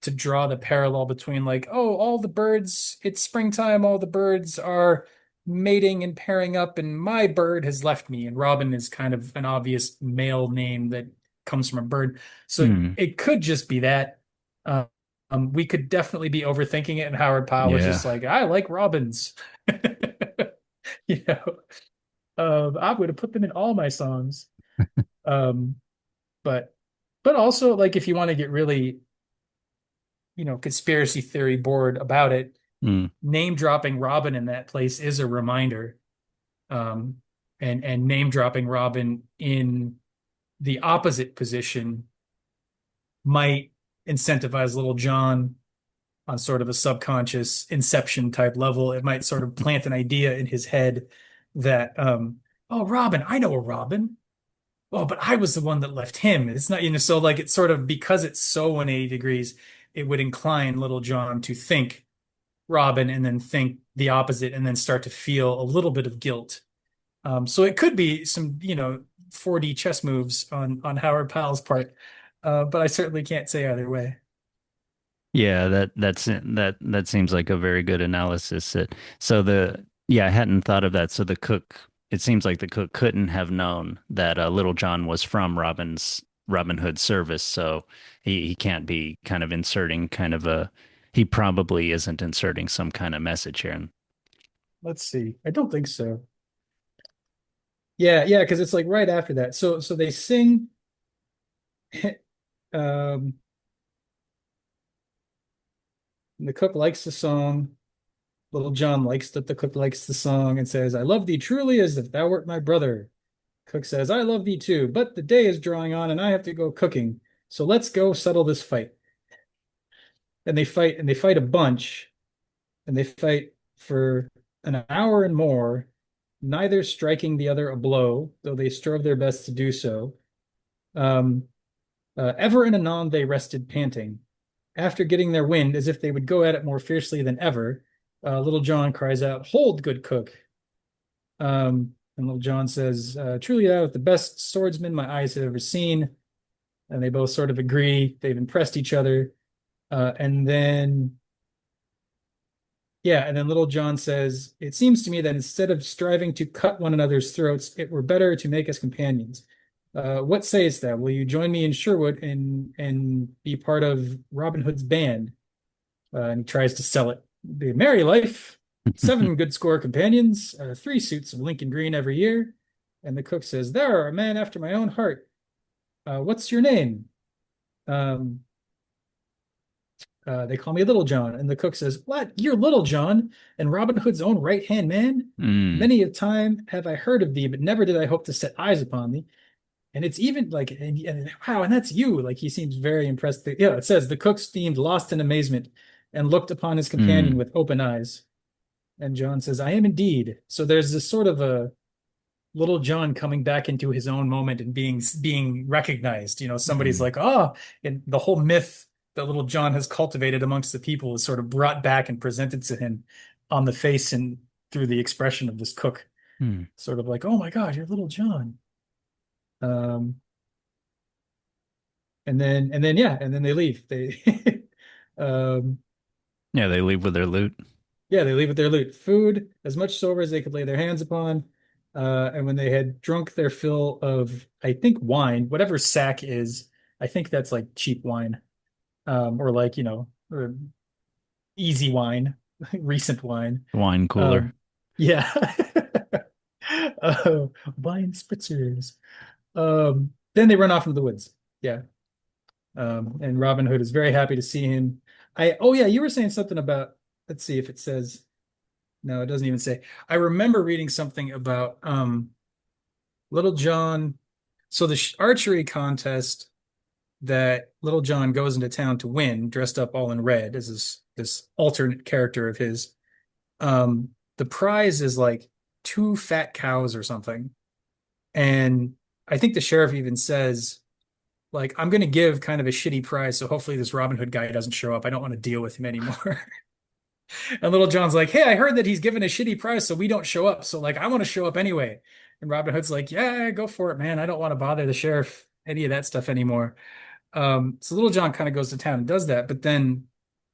to draw the parallel between like, oh, all the birds, it's springtime, all the birds are mating and pairing up, and my bird has left me. And Robin is kind of an obvious male name that comes from a bird. So Mm. it could just be that. Uh, we could definitely be overthinking it, and Howard Pyle was Yeah. just like, I like robins. You know, I'm going to put them in all my songs. Um, but but also like if you want to get really conspiracy theory board about it, Mm. name dropping Robin in that place is a reminder. Um, and name dropping Robin in the opposite position might incentivize Little John on sort of a subconscious inception type level. It might sort of plant an idea in his head that, oh, Robin, I know a Robin. Oh, but I was the one that left him. It's not, so like it's sort of because it's so 180 degrees, it would incline Little John to think Robin and then think the opposite and then start to feel a little bit of guilt. So it could be some, 4D chess moves on Howard Pyle's part, but I certainly can't say either way. Yeah, that seems like a very good analysis. So the yeah, I hadn't thought of that. So the cook, it seems like the cook couldn't have known that Little John was from Robin Hood service, so he can't be kind of inserting kind of a he probably isn't inserting some kind of message here. Let's see. I don't think so. Yeah, because it's like right after that. So they sing. Um, the cook likes the song. Little John likes that the cook likes the song and says, "I love thee truly as if thou wert my brother." Cook says, "I love thee too, but the day is drawing on and I have to go cooking. So let's go settle this fight." And they fight a bunch, and they fight for an hour and more, neither striking the other a blow, though they strove their best to do so. Um, Ever and anon they rested panting. After getting their wind, as if they would go at it more fiercely than ever, Little John cries out, "Hold, good cook." And Little John says, "Truly thou art the best swordsman my eyes have ever seen." And they both sort of agree. They've impressed each other. And then, yeah, and then Little John says, "It seems to me that instead of striving to cut one another's throats, it were better to make us companions. What sayest thou? Will you join me in Sherwood and be part of Robin Hood's band?" And he tries to sell it. "The merry life, 7 good score companions, 3 suits of Lincoln green every year." And the cook says, "Thou art a man after my own heart. What's your name?" Um, they call me Little John. And the cook says, "What? You're Little John and Robin Hood's own right-hand man? Mm, Many a time have I heard of thee, but never did I hope to set eyes upon thee. And it's even like, and wow, and that's you." Like he seems very impressed. Yeah, it says the cook seemed lost in amazement and looked upon his companion mm, with open eyes. And John says, "I am indeed." So there's this sort of a Little John coming back into his own moment and being recognized. Somebody's mm, like, "Oh," and the whole myth that Little John has cultivated amongst the people is sort of brought back and presented to him on the face and through the expression of this cook. mm. Sort of like, "Oh my God, you're Little John." Um, and then yeah, and then they leave. They, um, Yeah, they leave with their loot. Yeah, they leave with their loot. Food, as much silver as they could lay their hands upon. And when they had drunk their fill of, I think, wine, whatever sack is, I think that's like cheap wine, or like, or easy wine, recent wine. Wine cooler. Um, yeah. uh, Wine spritzers. Then they run off into the woods. Yeah. And Robin Hood is very happy to see him. Oh yeah, you were saying something about, let's see if it says, no, it doesn't even say. I remember reading something about Little John. So the archery contest that Little John goes into town to win, dressed up all in red as this alternate character of his. The prize is like two fat cows or something. And I think the sheriff even says, like, I'm going to give kind of a shitty prize, so hopefully this Robin Hood guy doesn't show up. I don't want to deal with him anymore. And Little John's like, hey, I heard that he's given a shitty prize, so we don't show up. So, like, I want to show up anyway. And Robin Hood's like, yeah, go for it, man. I don't want to bother the sheriff, any of that stuff anymore. So Little John kind of goes to town and does that. But then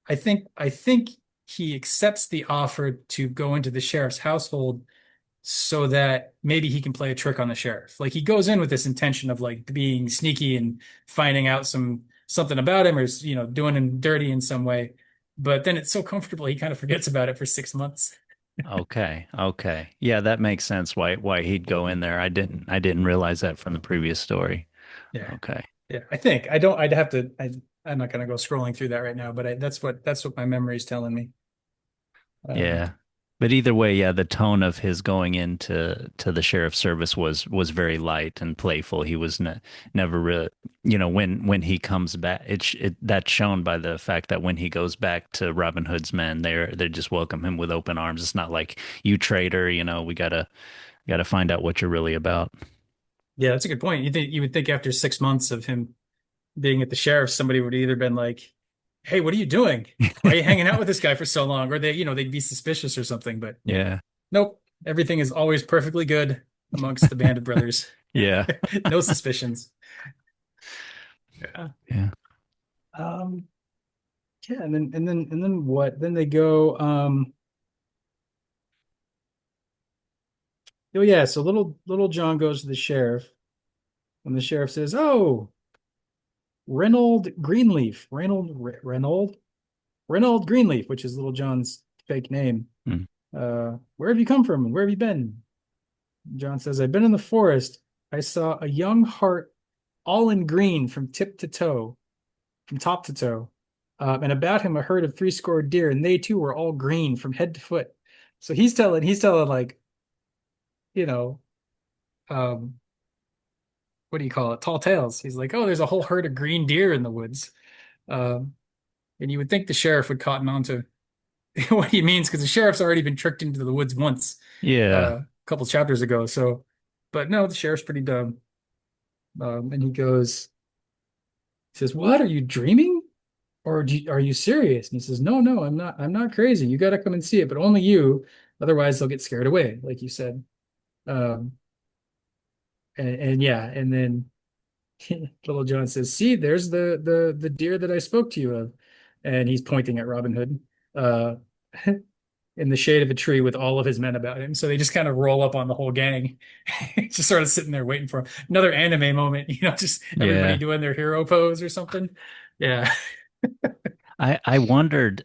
I think he accepts the offer to go into the sheriff's household so that maybe he can play a trick on the sheriff. Like he goes in with this intention of like being sneaky and finding out something about him or doing him dirty in some way. But then it's so comfortable he kind of forgets about it for 6 months. Okay. Okay. Yeah, that makes sense why he'd go in there. I didn't realize that from the previous story. Yeah. Okay. Yeah. I think I don't I'd have to I'm not going to go scrolling through that right now, but that's what my memory is telling me. Um Yeah. But either way, yeah, the tone of his going into to the sheriff's service was very light and playful. He was never really, when he comes back, that's shown by the fact that when he goes back to Robin Hood's men, they just welcome him with open arms. It's not like you traitor, we gotta find out what you're really about. yeah, that's a good point. You would think after 6 months of him being at the sheriff, somebody would either been like, "Hey, what are you doing? Why are you hanging out with this guy for so long?" Or they'd be suspicious or something. But Yeah. nope, everything is always perfectly good amongst the band of brothers. Yeah. No suspicions. Yeah. Yeah. Um, yeah, and then what? Then they go. Oh yeah, so little John goes to the sheriff, and the sheriff says, "Oh, Reynold Greenleaf, which is Little John's fake name. Mm. Where have you come from and where have you been?" John says, "I've been in the forest. I saw a young hart all in green from tip to toe, from top to toe. And about him a herd of 30 deer, and they too were all green from head to foot." So he's telling like, you know, um, what do you call it? Tall tales. He's like, oh, there's a whole herd of green deer in the woods. Um, and you would think the sheriff would cotton on to what he means because the sheriff's already been tricked into the woods once, Yeah. a couple chapters ago. So, but no, the sheriff's pretty dumb. And he says, "What? Are you dreaming? Or are you serious?" And he says, "No, no, I'm not. I'm not crazy. You got to come and see it, but only you. Otherwise, they'll get scared away, like you said." Um, and yeah, and then Little John says, "See, there's the deer that I spoke to you of," and he's pointing at Robin Hood, uh, in the shade of a tree with all of his men about him. So they just kind of roll up on the whole gang, just sort of sitting there waiting for him. Another anime moment, just everybody Yeah. doing their hero pose or something. Yeah. I wondered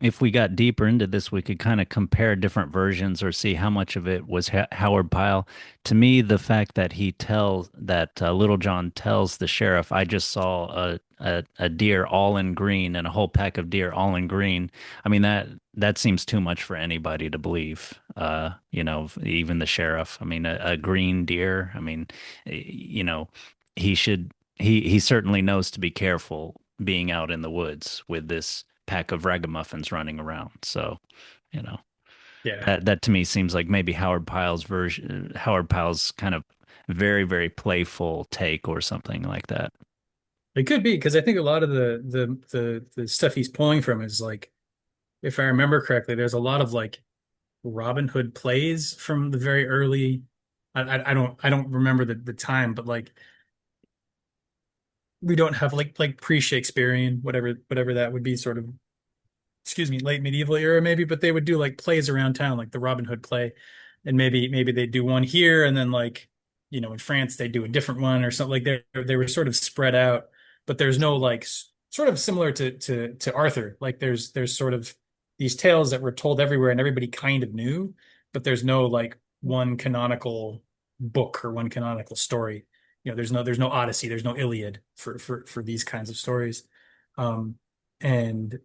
if we got deeper into this, we could kind of compare different versions or see how much of it was Howard Pyle. To me, the fact that he tells that Little John tells the sheriff, "I just saw a deer all in green and a whole pack of deer all in green." I mean that seems too much for anybody to believe. Even the sheriff. I mean, a green deer. I mean, he should he certainly knows to be careful being out in the woods with this pack of ragamuffins running around. So, you know, Yeah. that to me seems like maybe Howard Pyle's kind of very, very playful take or something like that. It could be because I think a lot of the stuff he's pulling from is like, if I remember correctly, there's a lot of like Robin Hood plays from the very early. I don't remember the time, but like we don't have like pre-Shakespearean whatever that would be sort of excuse me, late medieval era maybe, but they would do like plays around town, like the Robin Hood play, and maybe they do one here, and then like in France they do a different one or something. Like they were sort of spread out, but there's no like sort of similar to Arthur. Like there's sort of these tales that were told everywhere and everybody kind of knew, but there's no like one canonical book or one canonical story. There's no Odyssey, there's no Iliad for these kinds of stories. And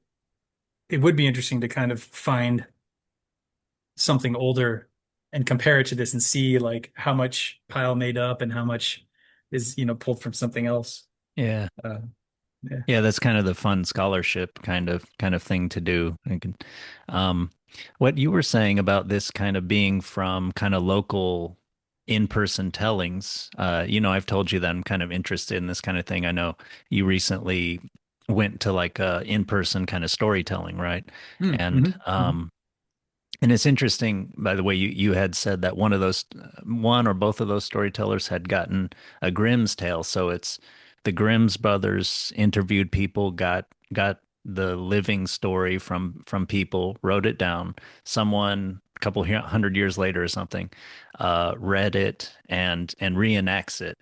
it would be interesting to kind of find something older and compare it to this and see like how much Pyle made up and how much is, pulled from something else. Yeah. Uh, yeah. Yeah, that's kind of the fun scholarship kind of thing to do. Um, what you were saying about this kind of being from kind of local in-person tellings, I've told you that I'm kind of interested in this kind of thing. I know you recently went to like in-person kind of storytelling, right? Mm, And mhm, mhm. um, and it's interesting, by the way, you had said that one or both of those storytellers had gotten a Grimm's tale. So it's the Grimm's brothers interviewed people, got the living story from people, wrote it down. Someone a couple hundred years later or something, read it and reenacts it,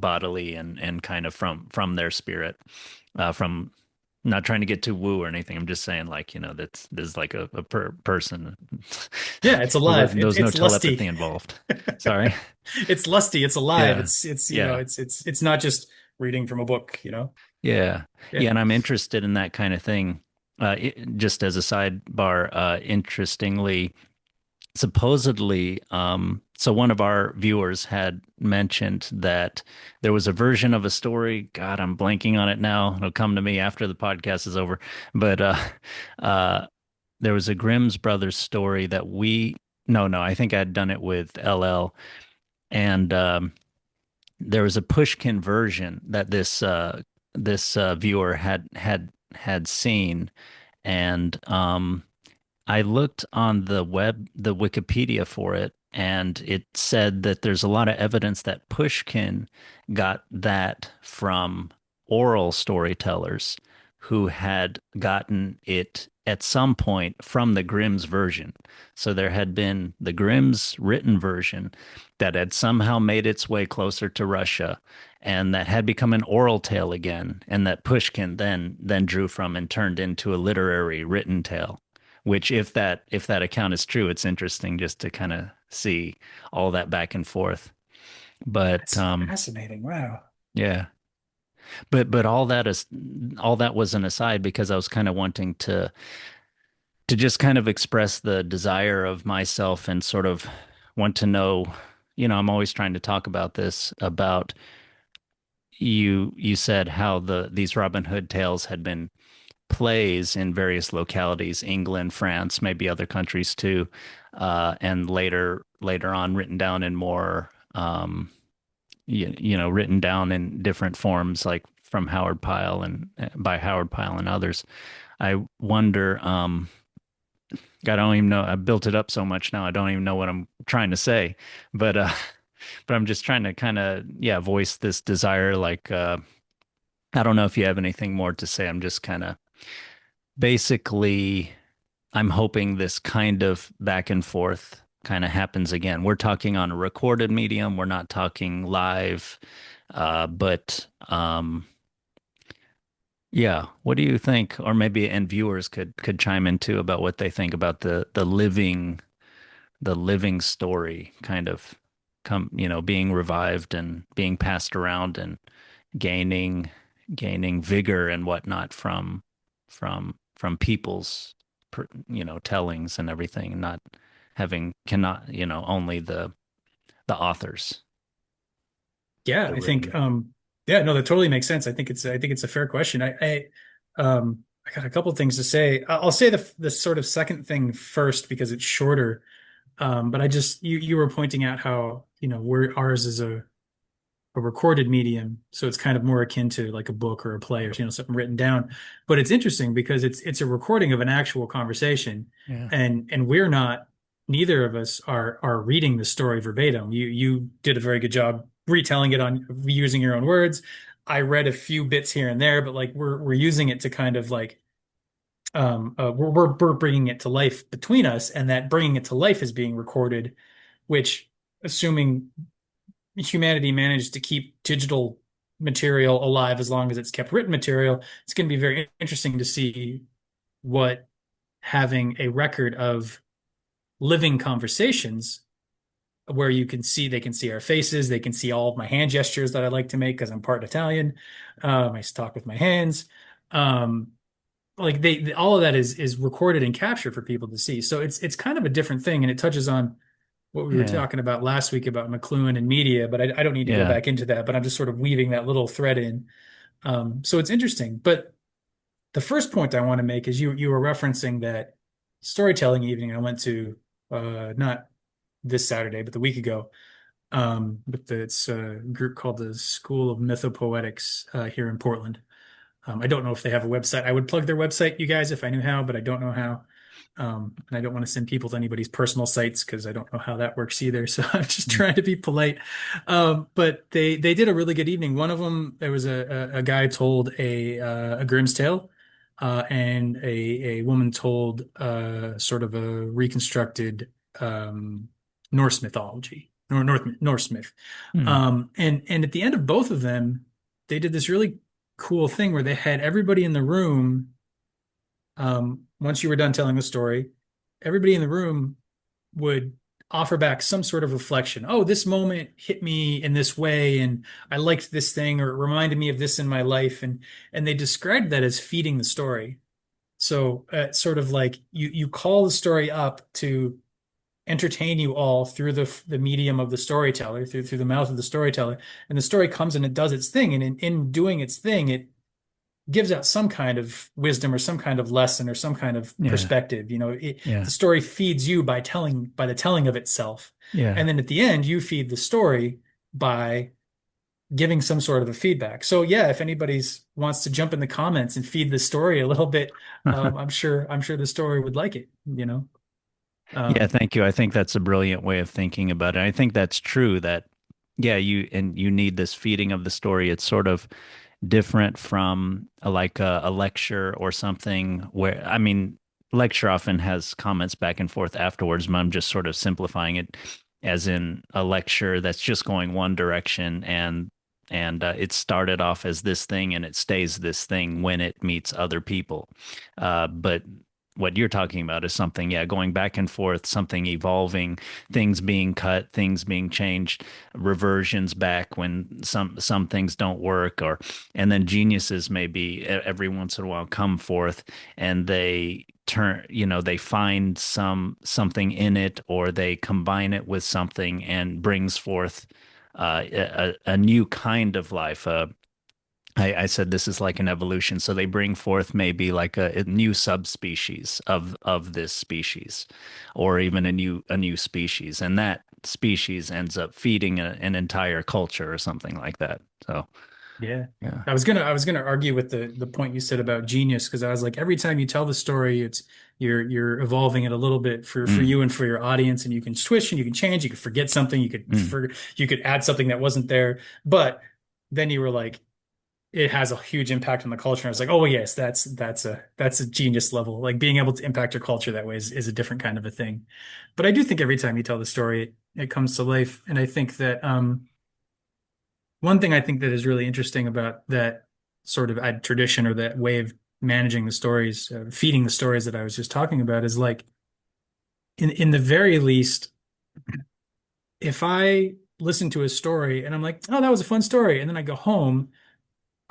bodily and kind of from their spirit, from not trying to get too woo or anything. I'm just saying, like, that's there's like a person. Yeah, it's There alive. was no It's telepathy lusty. involved. Sorry. It's lusty. It's alive. Yeah. It's Yeah. it's not just reading from a book. Yeah. Yeah. Yeah. And I'm interested in that kind of thing. Just as a sidebar, interestingly, supposedly, so one of our viewers had mentioned that there was a version of a story. God, I'm blanking on it now. It'll come to me after the podcast is over. But uh, there was a Grimm's Brothers story that no, I think I'd done it with LL, and there was a Pushkin version that this viewer had seen, and I looked on the Wikipedia for it, and it said that there's a lot of evidence that Pushkin got that from oral storytellers who had gotten it at some point from the Grimm's version. So there had been the Grimm's written version that had somehow made its way closer to Russia and that had become an oral tale again, and that Pushkin then drew from and turned into a literary written tale. Which, if that account is true, it's interesting just to kind of see all that back and forth. But That's fascinating. Wow. yeah, but all that was an aside because I was kind of wanting to just kind of express the desire of myself and sort of want to know. I'm always trying to talk about this about you said how these Robin Hood tales had been plays in various localities, England, France, maybe other countries too, and later on written down in more, written down in different forms, like from Howard Pyle and by Howard Pyle and others. I wonder, God, I don't even know. I built it up so much now. I don't even know what I'm trying to say, but but I'm just trying to kind of voice this desire. Like I don't know if you have anything more to say. I'm just kind of basically I'm hoping this kind of back and forth kind of happens again. We're talking on a recorded medium. We're not talking live. But yeah, what do you think? Or maybe and viewers could chime in too about what they think about the living story kind of being revived and being passed around and gaining gaining vigor and whatnot from people's tellings and everything, not having cannot only the authors, Yeah, the I think written. yeah, no, that totally makes sense. I think it's a fair question. I got a couple things to say. I'll say the sort of second thing first because it's shorter. But I just you were pointing out how, ours is a recorded medium, so it's kind of more akin to like a book or a play or something written down. But it's interesting because it's a recording of an actual conversation, Yeah. and we're not, neither of us are reading the story verbatim. You did a very good job retelling it on using your own words. I read a few bits here and there, but like we're using it to kind of like we're bringing it to life between us, and that bringing it to life is being recorded, which, assuming humanity managed to keep digital material alive as long as it's kept written material, it's going to be very interesting to see what having a record of living conversations where they can see our faces, they can see all of my hand gestures that I like to make because I'm part Italian. I talk with my hands. Um, like all of that is recorded and captured for people to see. So it's kind of a different thing, and it touches on what we were Yeah. talking about last week about McLuhan and media, but I don't need to go Yeah. back into that. But I'm just sort of weaving that little thread in. So it's interesting. But the first point I want to make is you were referencing that storytelling evening I went to, not this Saturday, but the week ago, with it's a group called the School of Mythopoetics here in Portland. I don't know if they have a website. I would plug their website, you guys, if I knew how, but I don't know how. And I don't want to send people to anybody's personal sites because I don't know how that works either. So I'm just Mm. trying to be polite. But they did a really good evening. One of them, there was a guy told a Grimm's tale, and a woman told sort of a reconstructed Norse mythology, or Norse myth. Hmm. And at the end of both of them, they did this really cool thing where they had everybody in the room, once you were done telling the story, everybody in the room would offer back some sort of reflection. Oh, this moment hit me in this way, and I liked this thing, or it reminded me of this in my life, and they described that as feeding the story. So, sort of like you call the story up to entertain you all through the medium of the storyteller, through the mouth of the storyteller, and the story comes and it does its thing, and in doing its thing, it gives out some kind of wisdom or some kind of lesson or some kind of Yeah. perspective. Yeah. The story feeds you by the telling of itself. And Yeah. then at the end, you feed the story by giving some sort of a feedback. So yeah, if anybody's wants to jump in the comments and feed the story a little bit, I'm sure the story would like it. Yeah, Um, thank you. I think that's a brilliant way of thinking about it. I think that's true that yeah, you need this feeding of the story. It's sort of different from a lecture or something where I mean, lecture often has comments back and forth afterwards, but I'm just sort of simplifying it as in a lecture that's just going one direction and it started off as this thing and it stays this thing when it meets other people. But what you're talking about is something, yeah, going back and forth, something evolving, things being cut, things being changed, reversions back when some things don't work, or and then geniuses maybe every once in a while come forth and they turn, they find something in it or they combine it with something and brings forth a new kind of life. I said this is like an evolution. So they bring forth maybe like a new subspecies of this species, or even a new species, and that species ends up feeding an entire culture or something like that. So Yeah. yeah. I was gonna argue with the point you said about genius, because I was like, every time you tell the story, you're evolving it a little bit for Mm, you and for your audience, and you can switch and you can change, you could forget something, mm, you could add something that wasn't there. But then you were like, it has a huge impact on the culture. And I was like, oh yes, that's a genius level. Like being able to impact your culture that way is a different kind of a thing. But I do think every time you tell the story, it comes to life. And I think that one thing I think that is really interesting about that sort of tradition, or that way of managing the stories, feeding the stories that I was just talking about, is like, in the very least, if I listen to a story and I'm like, oh, that was a fun story, and then I go home,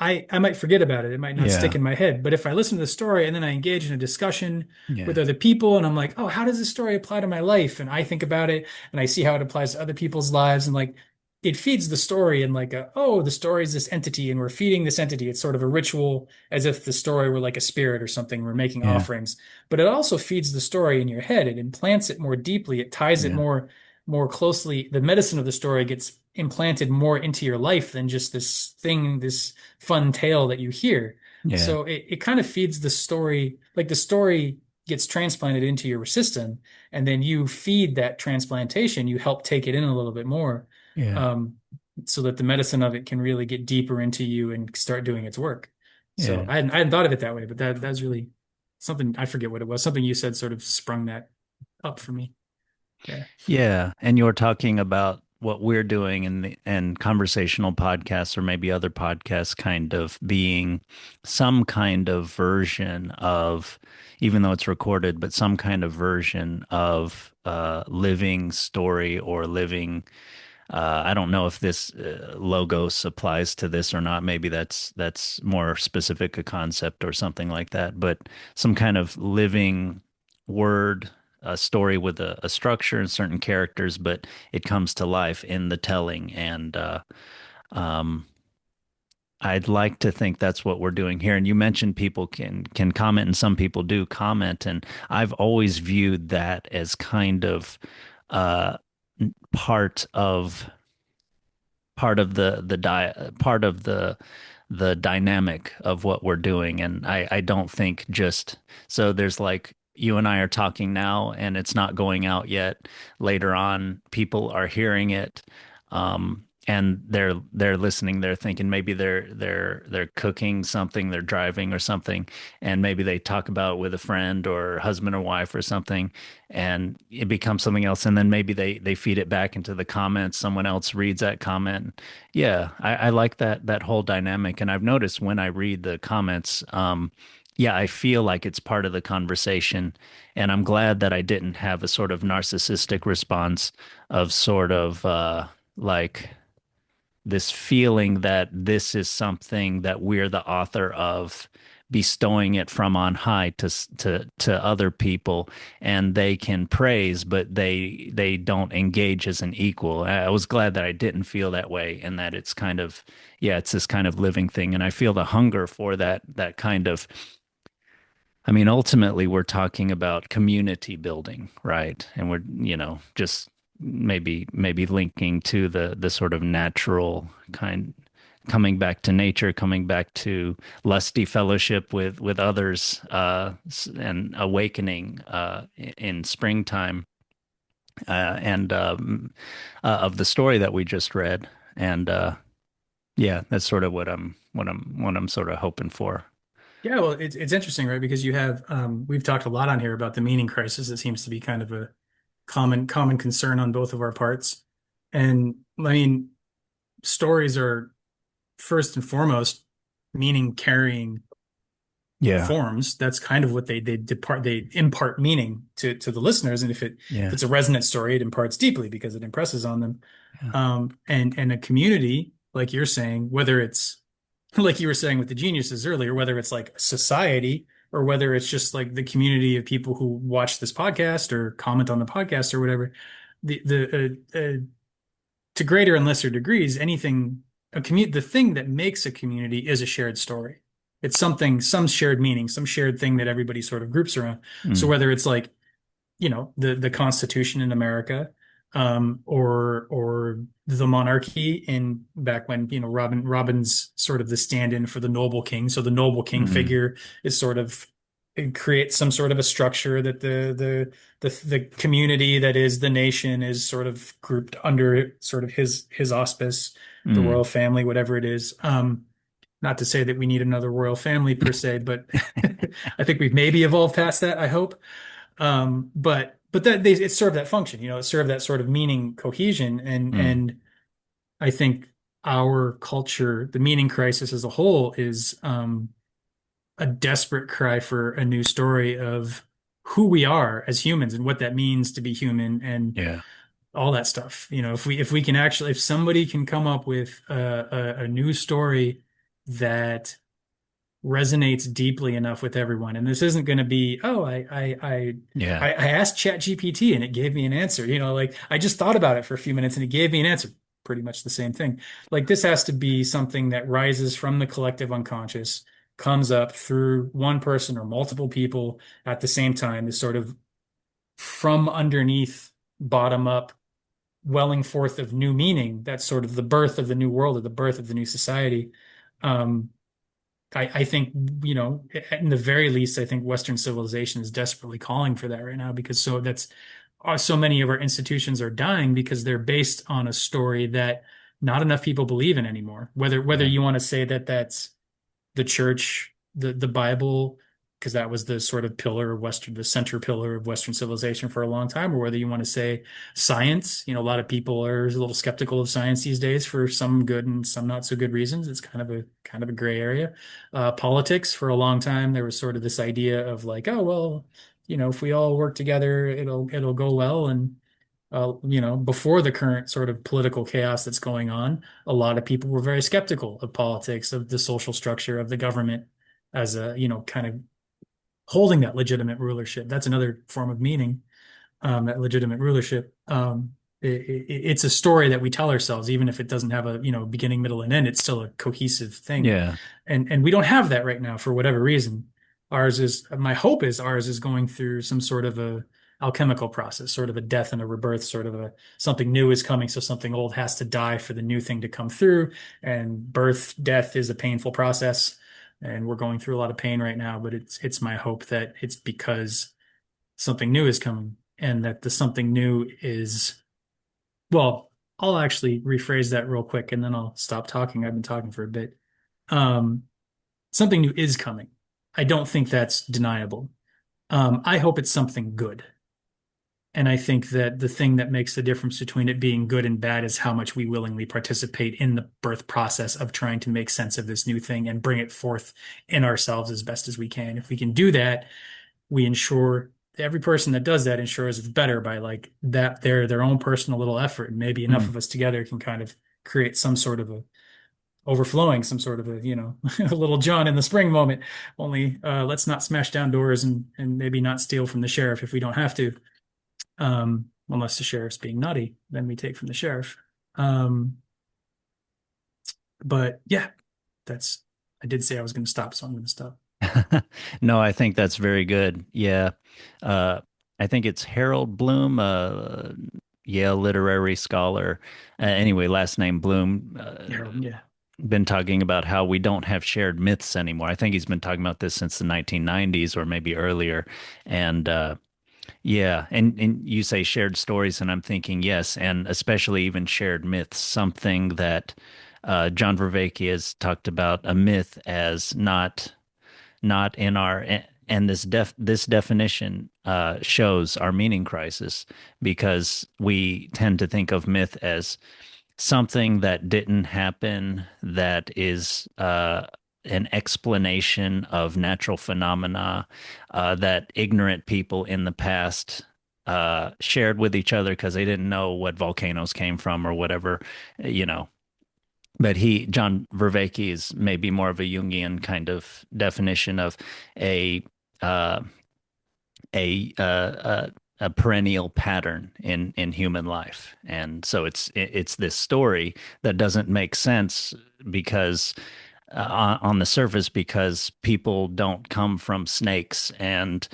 I might forget about it. It might not stick yeah, in my head. But if I listen to the story and then I engage in a discussion with yeah, other people, and I'm like, oh, how does this story apply to my life? And I think about it and I see how it applies to other people's lives. And like, it feeds the story, and like, oh, the story is this entity and we're feeding this entity. It's sort of a ritual, as if the story were like a spirit or something. We're making yeah, offerings, but it also feeds the story in your head. It implants it more deeply. It ties it yeah, more closely. The medicine of the story gets implanted more into your life than just this thing, this fun tale that you hear. yeah, So it kind of feeds the story, like the story gets transplanted into your system, and then you feed that transplantation, you help take it in a little bit more, yeah, um, so that the medicine of it can really get deeper into you and start doing its work. So yeah. I hadn't thought of it that way, but that's really something, I forget what it was. Something you said sort of sprung that up for me there. Yeah, and you're talking about what we're doing in the and conversational podcasts or maybe other podcasts kind of being some kind of version of, even though it's recorded, but some kind of version of living story or living I don't know if this logos applies to this or not. Maybe that's more specific a concept or something like that. But some kind of living word, a story with a structure and certain characters, but it comes to life in the telling. And um, I'd like to think that's what we're doing here. And you mentioned people can comment, and some people do comment, and I've always viewed that as kind of uh, part of part of the dynamic of what we're doing. And I don't think just so there's like you and I are talking now and it's not going out yet. Later on, people are hearing it. And they're listening, they're thinking maybe they're cooking something, they're driving or something, and maybe they talk about it with a friend or husband or wife or something, and it becomes something else, and then maybe they feed it back into the comments, someone else reads that comment. Yeah, I like that whole dynamic, and I've noticed when I read the comments, yeah, I feel like it's part of the conversation, and I'm glad that I didn't have a sort of narcissistic response of sort of like this feeling that this is something that we're the author of, bestowing it from on high to other people, and they can praise, but they don't engage as an equal. I was glad that I didn't feel that way, and that it's kind of, yeah, it's this kind of living thing, and I feel the hunger for that kind of. I mean, ultimately, we're talking about community building, right? And we're, just maybe linking to the sort of natural kind, coming back to nature, coming back to lusty fellowship with others, and awakening in springtime, and of the story that we just read. And yeah, that's sort of what I'm sort of hoping for. Yeah, well, it's interesting, right? Because you have we've talked a lot on here about the meaning crisis. It seems to be kind of a common concern on both of our parts. And I mean, stories are first and foremost meaning carrying Yeah, forms. That's kind of what they impart meaning to the listeners. And if yeah, it's a resonant story, it imparts deeply because it impresses on them. yeah, And a community, like you're saying, whether it's like you were saying with the geniuses earlier, whether it's like society or whether it's just like the community of people who watch this podcast or comment on the podcast or whatever, the to greater and lesser degrees, anything the thing that makes a community is a shared story. It's something, some shared meaning, some shared thing that everybody sort of groups around. So mm, whether it's like the Constitution in America, or the monarchy in back when Robin's sort of the stand-in for the noble king. So the noble king mm, figure is sort of it creates some sort of a structure that the community that is the nation is sort of grouped under sort of his auspice, the royal mm. family, whatever it is. Not to say that we need another royal family per se, but I think we've maybe evolved past that, I hope. But that it served that function, it served that sort of meaning cohesion, Mm, and I think our culture, the meaning crisis as a whole, is a desperate cry for a new story of who we are as humans and what that means to be human and yeah, all that stuff. If we can actually, if somebody can come up with a new story that resonates deeply enough with everyone. And this isn't going to be, oh, yeah, I asked ChatGPT and it gave me an answer. Like I just thought about it for a few minutes and it gave me an answer. Pretty much the same thing. Like this has to be something that rises from the collective unconscious, comes up through one person or multiple people at the same time, this sort of from underneath, bottom up, welling forth of new meaning. That's sort of the birth of the new world or the birth of the new society. Um, I think, in the very least, I think Western civilization is desperately calling for that right now because so many of our institutions are dying because they're based on a story that not enough people believe in anymore. Whether yeah, you want to say that that's the church, the Bible, because that was the sort of pillar of Western, the center pillar of Western civilization for a long time, or whether you want to say science. A lot of people are a little skeptical of science these days for some good and some not so good reasons. It's kind of a gray area. Politics, for a long time, there was sort of this idea of like, oh well, if we all work together, it'll go well. And before the current sort of political chaos that's going on, a lot of people were very skeptical of politics, of the social structure of the government as a, kind of holding that legitimate rulership. That's another form of meaning, that legitimate rulership. It's a story that we tell ourselves, even if it doesn't have a, beginning, middle, and end. It's still a cohesive thing, Yeah. and we don't have that right now for whatever reason. My hope is ours is going through some sort of a alchemical process, sort of a death and a rebirth, sort of a something new is coming, so something old has to die for the new thing to come through. And birth, death is a painful process, and we're going through a lot of pain right now. But it's my hope that it's because something new is coming, and that the something new is, well, I'll actually rephrase that real quick, and then I'll stop talking. I've been talking for a bit. Um, Something new is coming. I don't think that's deniable. I hope it's something good. And I think that the thing that makes the difference between it being good and bad is how much we willingly participate in the birth process of trying to make sense of this new thing and bring it forth in ourselves as best as we can. If we can do that, we ensure every person that does that ensures it's better by like that their own personal little effort. And maybe enough Mm. of us together can kind of create some sort of a overflowing, some sort of a, a little John in the spring moment. Only let's not smash down doors and maybe not steal from the sheriff if we don't have to. Unless the sheriff's being naughty, then we take from the sheriff. Um, but yeah, that's, I did say I was going to stop, so I'm going to stop. No, I think that's very good. Yeah. Uh, I think it's Harold Bloom, Yale literary scholar. Anyway, last name Bloom, Harold, yeah. been talking about how we don't have shared myths anymore. I think he's been talking about this since the 1990s or maybe earlier. And yeah, and you say shared stories, and I'm thinking yes, and especially even shared myths, something that John Vervaeke has talked about a myth as not in our and this definition shows our meaning crisis because we tend to think of myth as something that didn't happen that is an explanation of natural phenomena that ignorant people in the past shared with each other because they didn't know what volcanoes came from or whatever, you know. But John Vervaeke is maybe more of a Jungian kind of definition of a uh, a uh, a perennial pattern in human life, and so it's this story that doesn't make sense because on the surface because people don't come from snakes and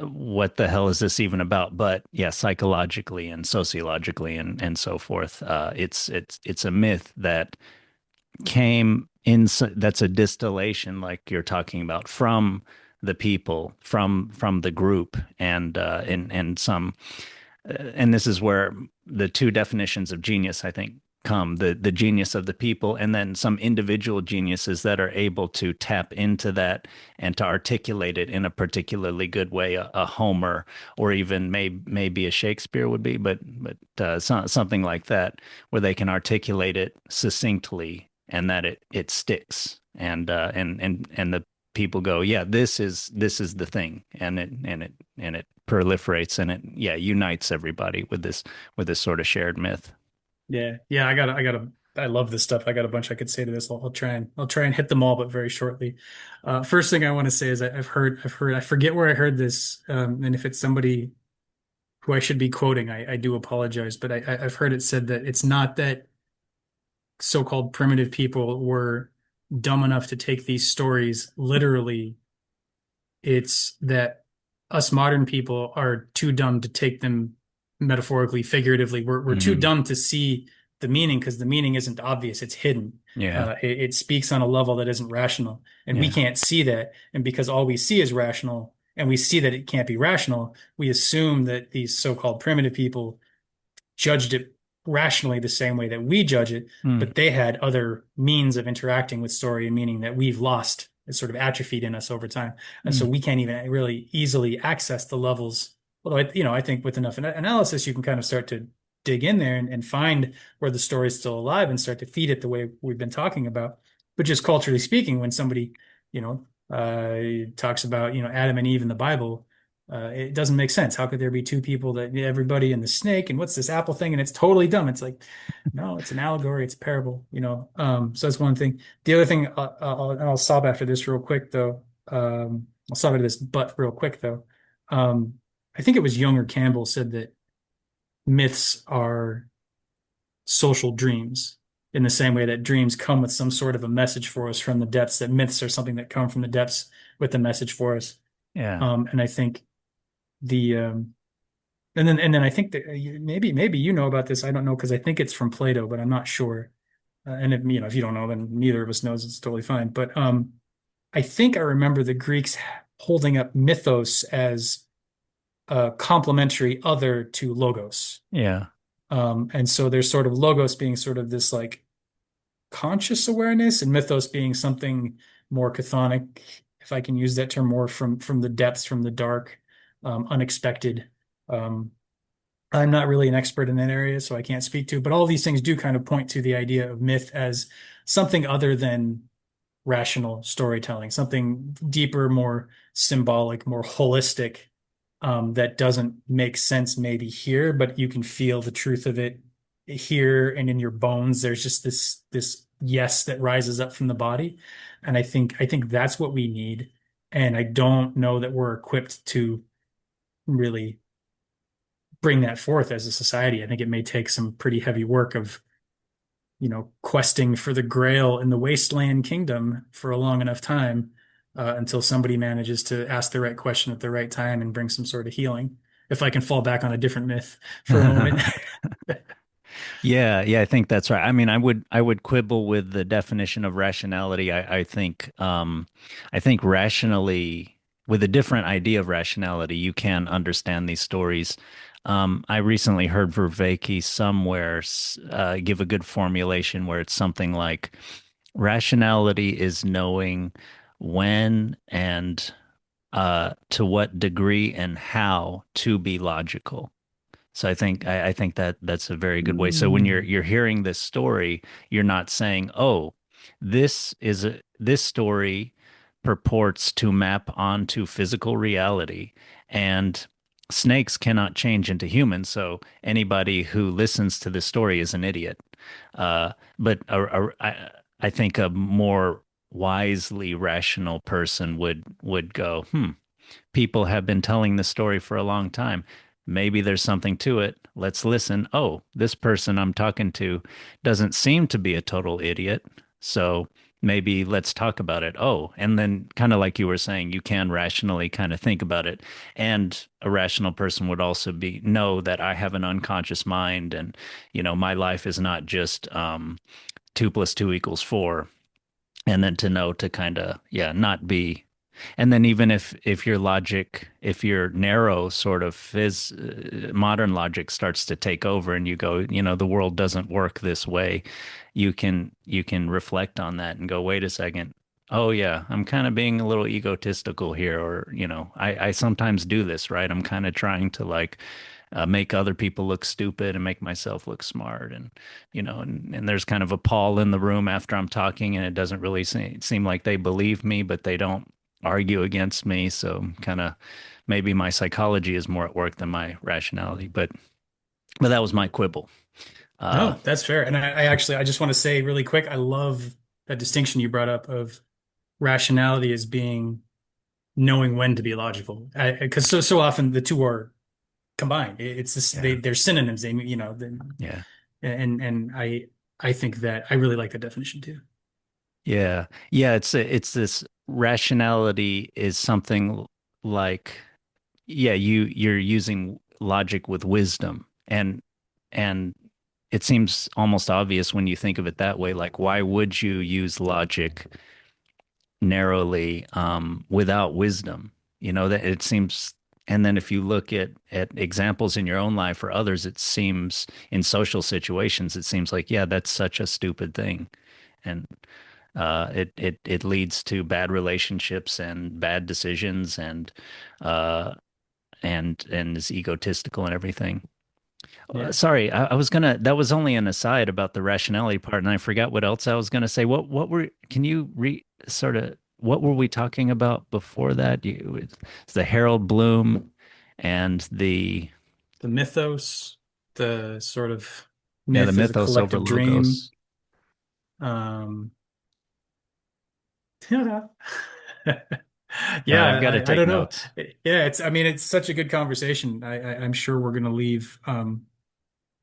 what the hell is this even about? But yeah, psychologically and sociologically and so forth, it's a myth that came in that's a distillation like you're talking about from the people from the group and some and this is where the two definitions of genius I think come the genius of the people and then some individual geniuses that are able to tap into that and to articulate it in a particularly good way a Homer or even maybe a Shakespeare would be but something like that where they can articulate it succinctly and that it sticks and the people go yeah this is the thing and it proliferates and it yeah unites everybody with this sort of shared myth. Yeah. Yeah. I love this stuff. I got a bunch I could say to this. I'll try and hit them all, but very shortly. First thing I want to say is I've heard, I forget where I heard this. And if it's somebody who I should be quoting, I do apologize, but I've heard it said that it's not that so-called primitive people were dumb enough to take these stories literally. It's that us modern people are too dumb to take them metaphorically, figuratively. We're too Hmm. dumb to see the meaning because the meaning isn't obvious, it's hidden. Yeah. It speaks on a level that isn't rational, and we Yeah. can't see that. And because all we see is rational, and we see that it can't be rational, we assume that these so-called primitive people judged it rationally the same way that we judge it, Hmm. but they had other means of interacting with story and meaning that we've lost is sort of atrophied in us over time. And so Mm. we can't even really easily access the levels. Although I think with enough analysis, you can kind of start to dig in there and find where the story is still alive and start to feed it the way we've been talking about. But just culturally speaking, when somebody, talks about, Adam and Eve in the Bible, it doesn't make sense. How could there be two people that everybody and the snake and what's this apple thing? And it's totally dumb. It's like, no, it's an allegory. It's a parable, So that's one thing. The other thing, and I'll stop after this real quick though. I'll stop after this, but real quick though. I think it was Young or Campbell said that myths are social dreams in the same way that dreams come with some sort of a message for us from the depths, that myths are something that come from the depths with a message for us. Yeah. And I think the and then I think that maybe you know about this. I don't know because I think it's from Plato, but I'm not sure. And if you don't know, then neither of us knows. It's totally fine. But I think I remember the Greeks holding up mythos as a complementary other to logos. Yeah. And so there's sort of logos being sort of this like conscious awareness, and mythos being something more chthonic, if I can use that term, more from the depths, from the dark, unexpected. Um, I'm not really an expert in that area, so I can't speak to, but all these things do kind of point to the idea of myth as something other than rational storytelling, something deeper, more symbolic, more holistic, that doesn't make sense maybe here, but you can feel the truth of it here and in your bones. There's just this yes that rises up from the body. And I think that's what we need. And I don't know that we're equipped to really bring that forth as a society. I think it may take some pretty heavy work of, questing for the grail in the wasteland kingdom for a long enough time, until somebody manages to ask the right question at the right time and bring some sort of healing. If I can fall back on a different myth for a moment. Yeah, yeah, I think that's right. I mean, I would quibble with the definition of rationality. I think rationally, with a different idea of rationality, you can understand these stories. I recently heard Vervaeke somewhere give a good formulation where it's something like rationality is knowing when and to what degree and how to be logical. So I think that that's a very good way. So when you're Mm. you're hearing this story, you're not saying, "Oh, this story purports to map onto physical reality, and snakes cannot change into humans, so anybody who listens to this story is an idiot." But I think a more wisely rational person would go, people have been telling this story for a long time. Maybe there's something to it. Let's listen. Oh, this person I'm talking to doesn't seem to be a total idiot. So maybe let's talk about it. Oh, and then kind of like you were saying, you can rationally kind of think about it. And a rational person would also be know that I have an unconscious mind and, my life is not just 2 + 2 = 4. And then to know to kind of, yeah, not be, and then even if your logic, if your narrow sort of modern logic starts to take over and you go, the world doesn't work this way, you can reflect on that and go, wait a second. Oh yeah, I'm kind of being a little egotistical here, or I sometimes do this, right? I'm kind of trying to like make other people look stupid and make myself look smart, and and there's kind of a pall in the room after I'm talking, and it doesn't really seem like they believe me, but they don't argue against me. So kind of maybe my psychology is more at work than my rationality. But that was my quibble. Uh, No, that's fair. And I just want to say really quick, I love that distinction you brought up of rationality as being knowing when to be logical. Because so often the two are combined. It's this, yeah, they're synonyms. yeah, I think that I really like that definition too. yeah, yeah. It's this rationality is something like, yeah, you're using logic with wisdom, and it seems almost obvious when you think of it that way. Like, why would you use logic narrowly without wisdom? That it seems. And then if you look at examples in your own life or others, it seems in social situations, it seems like, yeah, that's such a stupid thing. And It leads to bad relationships and bad decisions uh, and is egotistical and everything. Yeah. Sorry, I was gonna. That was only an aside about the rationality part, and I forgot what else I was gonna say. What were? Can you re sort of? What were we talking about before that? It's the Harold Bloom and the The mythos, the sort of yeah the myth as a mythos over collective dream. logos. Um, yeah, All right, I've got to I take don't know. notes. Yeah, I mean, it's such a good conversation. I'm sure we're going to leave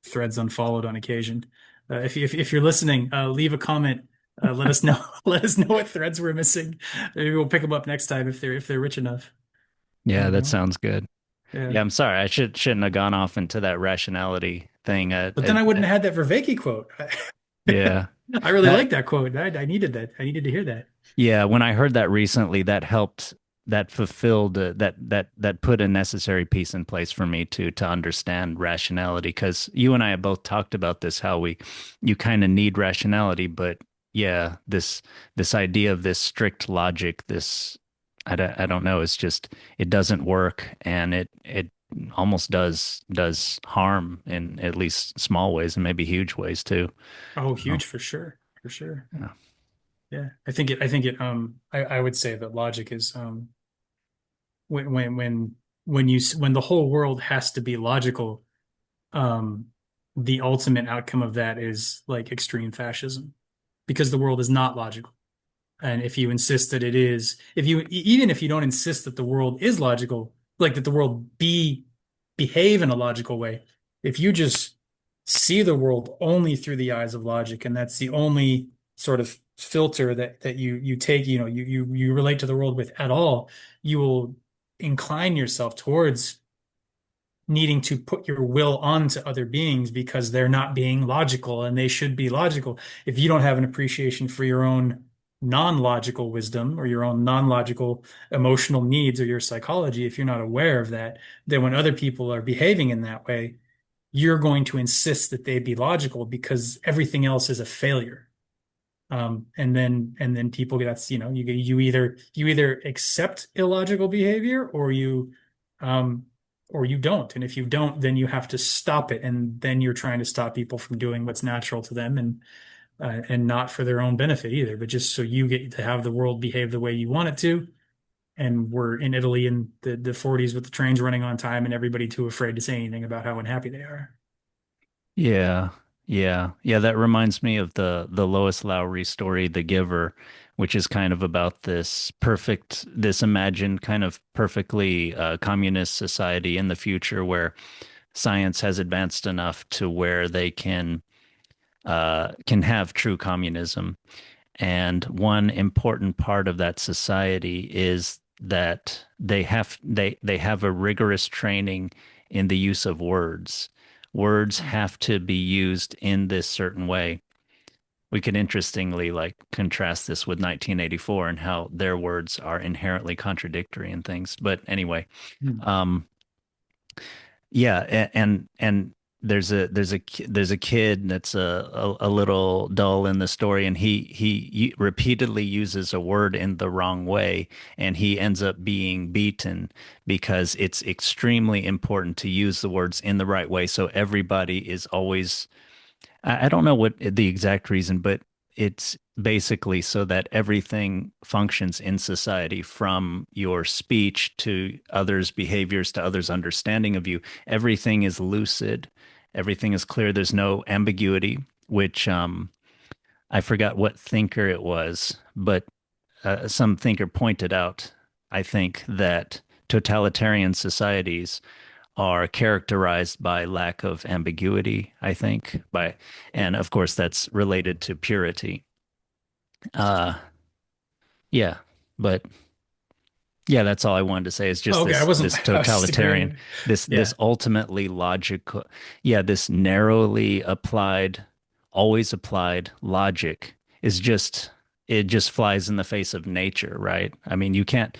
threads unfollowed on occasion. If you're listening, leave a comment. Let us know. Let us know what threads we're missing. Maybe we'll pick them up next time if they're rich enough. Yeah, You that know? sounds good. Yeah. Yeah, I'm sorry. I shouldn't have gone off into that rationality thing. But then I wouldn't have had that Vervaeke quote. Yeah. I really That like that quote. I needed that. I needed to hear that. Yeah, when I heard that recently, that helped, that fulfilled, that put a necessary piece in place for me to understand rationality. Because you and I have both talked about this, how you kind of need rationality, but yeah, this idea of this strict logic, this I don't know, it's just it doesn't work, and it almost does harm in at least small ways and maybe huge ways too. Oh, Oh, huge for sure. For sure. yeah. Yeah. I would say that logic is when when the whole world has to be logical, um the ultimate outcome of that is like extreme fascism because the world is not logical. And if you insist that it is, if you even if you don't insist that the world is logical, like that the world behave in a logical way, if you just see the world only through the eyes of logic, and that's the only sort of filter that you take, you relate to the world with at all, you will incline yourself towards needing to put your will onto other beings because they're not being logical and they should be logical. If you don't have an appreciation for your own non-logical wisdom or your own non-logical emotional needs or your psychology, if you're not aware of that, then when other people are behaving in that way, you're going to insist that they be logical because everything else is a failure. And then people that's you either accept illogical behavior um or you don't. And if you don't, then you have to stop it. And then you're trying to stop people from doing what's natural to them and not for their own benefit either, but just so you get to have the world behave the way you want it to. And we're in Italy in the 40s with the trains running on time and everybody too afraid to say anything about how unhappy they are. Yeah, yeah. That reminds me of the Lois Lowry story, The Giver, which is kind of about this imagined kind of perfectly communist society in the future where science has advanced enough to where they can have true communism. And one important part of that society is that they have a rigorous training in the use of words. Words have to be used in this certain way. We could interestingly like contrast this with 1984 and how their words are inherently contradictory and things. But anyway, Hmm. um, yeah, and there's a kid that's a little dull in the story, and he repeatedly uses a word in the wrong way, and he ends up being beaten because it's extremely important to use the words in the right way. So everybody is always I don't know what the exact reason, but it's basically so that everything functions in society from your speech to others' behaviors to others' understanding of you. Everything is lucid, everything is clear. There's no ambiguity, which I forgot what thinker it was, but some thinker pointed out, I think, that totalitarian societies are characterized by lack of ambiguity, I think, and of course that's related to purity. Uh yeah, but yeah, that's all I wanted to say is Oh, just okay, I this wasn't. I was just totalitarian, agreeing. this Yeah. ultimately logical, yeah, this narrowly applied, always applied logic is just it just flies in the face of nature, right? I mean, you can't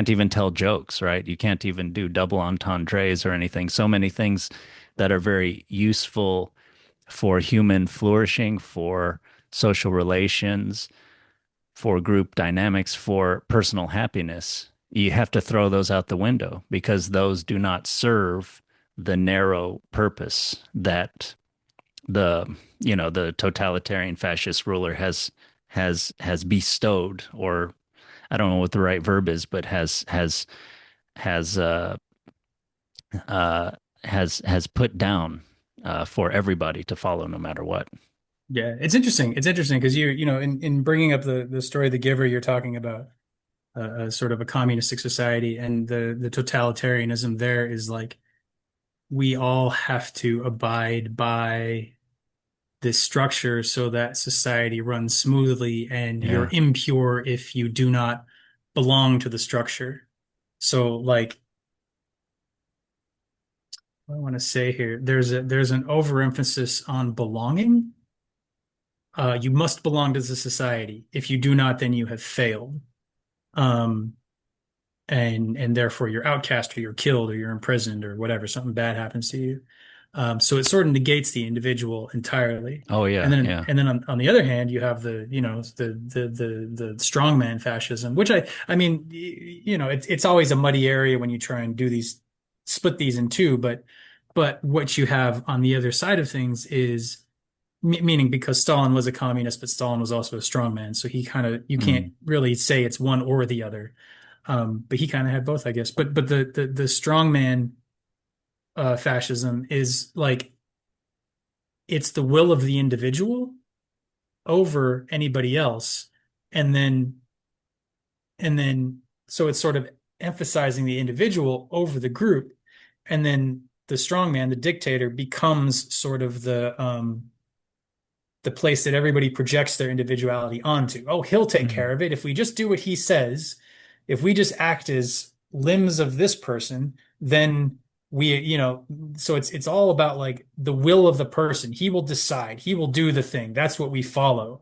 even tell jokes, right? You can't even do double entendres or anything. So many things that are very useful for human flourishing, for social relations, for group dynamics, for personal happiness, you have to throw those out the window because those do not serve the narrow purpose that the the totalitarian fascist ruler has bestowed, or I don't know what the right verb is, but has uh has put down for everybody to follow no matter what. Yeah, it's interesting. It's interesting because in bringing up the story of the giver, you're talking about a sort of a communistic society, and the totalitarianism there is like we all have to abide by this structure so that society runs smoothly, and you're Yeah. impure if you do not belong to the structure. So like what I want to say here, there's an overemphasis on belonging. You must belong to the society. If you do not, then you have failed. Um, and therefore you're outcast or you're killed or you're imprisoned or whatever, something bad happens to you. So it sort of negates the individual entirely. Oh And yeah, then yeah. and then on the other hand, you have the strongman fascism, which I mean, it's always a muddy area when you try and do these split these in two, but what you have on the other side of things is meaning because Stalin was a communist, but Stalin was also a strongman, so he kind of you can't Mm. really say it's one or the other. But he kind of had both, I guess. But the strongman fascism is like it's the will of the individual over anybody else, and then so it's sort of emphasizing the individual over the group, and then the strongman, the dictator, becomes sort of the place that everybody projects their individuality onto. Oh, he'll take care Mm. of it. If we just do what he says, if we just act as limbs of this person, then so it's all about like the will of the person. He will decide, he will do the thing. That's what we follow.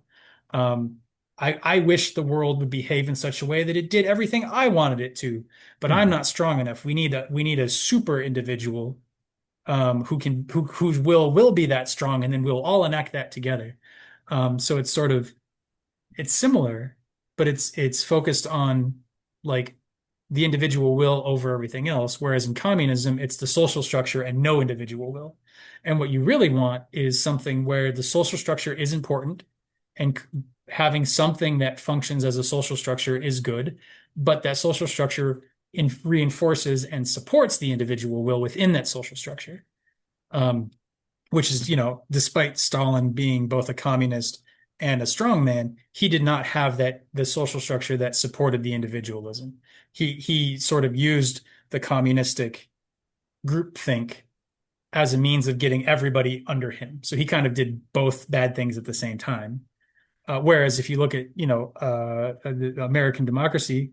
Um, I wish the world would behave in such a way that it did everything I wanted it to, but I'm Mm. not strong enough. We need a super individual whose will be that strong, and then we'll all enact that together. So it's similar, but it's focused on like the individual will over everything else, whereas in communism, it's the social structure and no individual will. And what you really want is something where the social structure is important, and having something that functions as a social structure is good, but that social structure reinforces and supports the individual will within that social structure. Um, which is, despite Stalin being both a communist and a strongman, he did not have the social structure that supported the individualism. He sort of used the communistic groupthink as a means of getting everybody under him. So he kind of did both bad things at the same time. Whereas if you look at, the American democracy,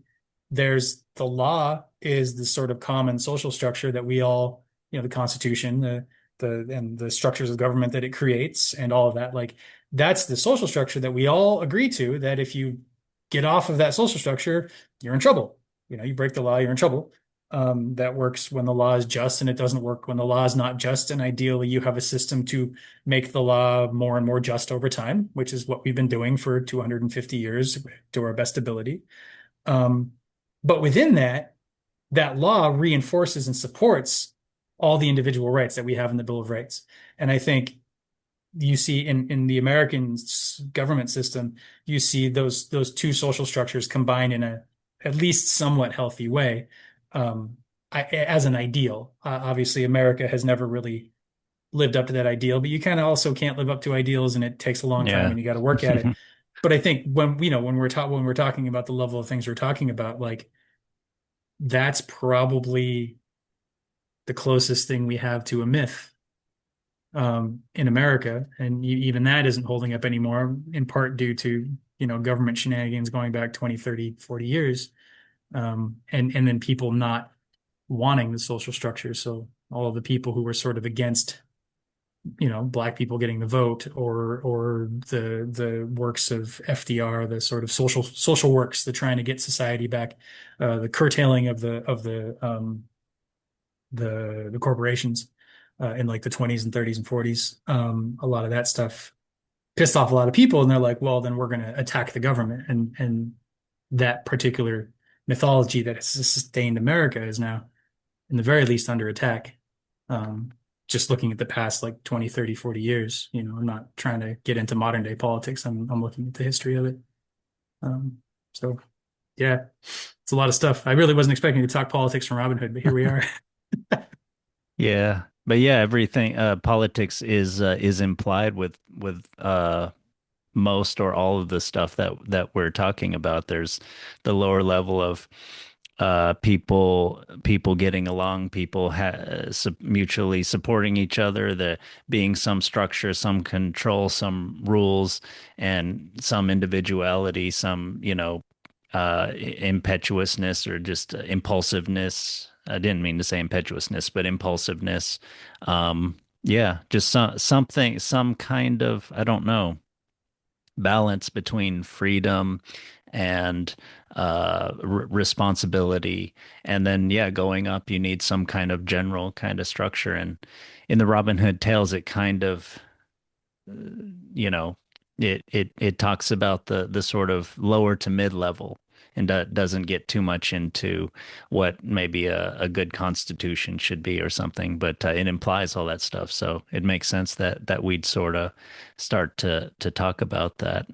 there's the law is the sort of common social structure that we all, the Constitution, and the structures of government that it creates and all of that. Like that's the social structure that we all agree to, that if you get off of that social structure, you're in trouble. You break the law, you're in trouble. That works when the law is just, and it doesn't work when the law is not just. And ideally, you have a system to make the law more and more just over time, which is what we've been doing for 250 years to our best ability. Um, but within that law reinforces and supports all the individual rights that we have in the Bill of Rights. And I think you see in the American government system, you see those two social structures combined in a at least somewhat healthy way, um, as an ideal. Obviously, America has never really lived up to that ideal, but you kind of also can't live up to ideals, and it takes a long time, Yeah. and you got to work at it. But I think when we're talking about the level of things we're talking about, like that's probably the closest thing we have to a myth in America, and even that isn't holding up anymore, in part due to government shenanigans going back 20, 30, 40 years, and then people not wanting the social structure. So all of the people who were sort of against black people getting the vote, or the works of FDR, the sort of social works, the trying to get society back, the curtailing of the corporations in like the 20s and 30s and 40s. A lot of that stuff pissed off a lot of people, and they're like, well, then we're going to attack the government. And that particular mythology that has sustained America is now, in the very least, under attack. Um, just looking at the past like 20, 30, 40 years, I'm not trying to get into modern day politics. I'm looking at the history of it. Um, so yeah, it's a lot of stuff. I really wasn't expecting to talk politics from Robin Hood, but here we are. Yeah. But yeah, everything politics is implied with most or all of the stuff that we're talking about. There's the lower level of people getting along, people mutually supporting each other, the being some structure, some control, some rules, and some individuality, some impetuousness or just impulsiveness. I didn't mean to say impetuousness, but impulsiveness. Yeah, just something, some kind of, I don't know, balance between freedom and responsibility. And then, yeah, going up, you need some kind of general kind of structure. And in the Robin Hood tales, it kind of, you know, it talks about the sort of lower to mid level and doesn't get too much into what maybe a good constitution should be or something, but it implies all that stuff. So it makes sense that we'd sort of start to talk about that.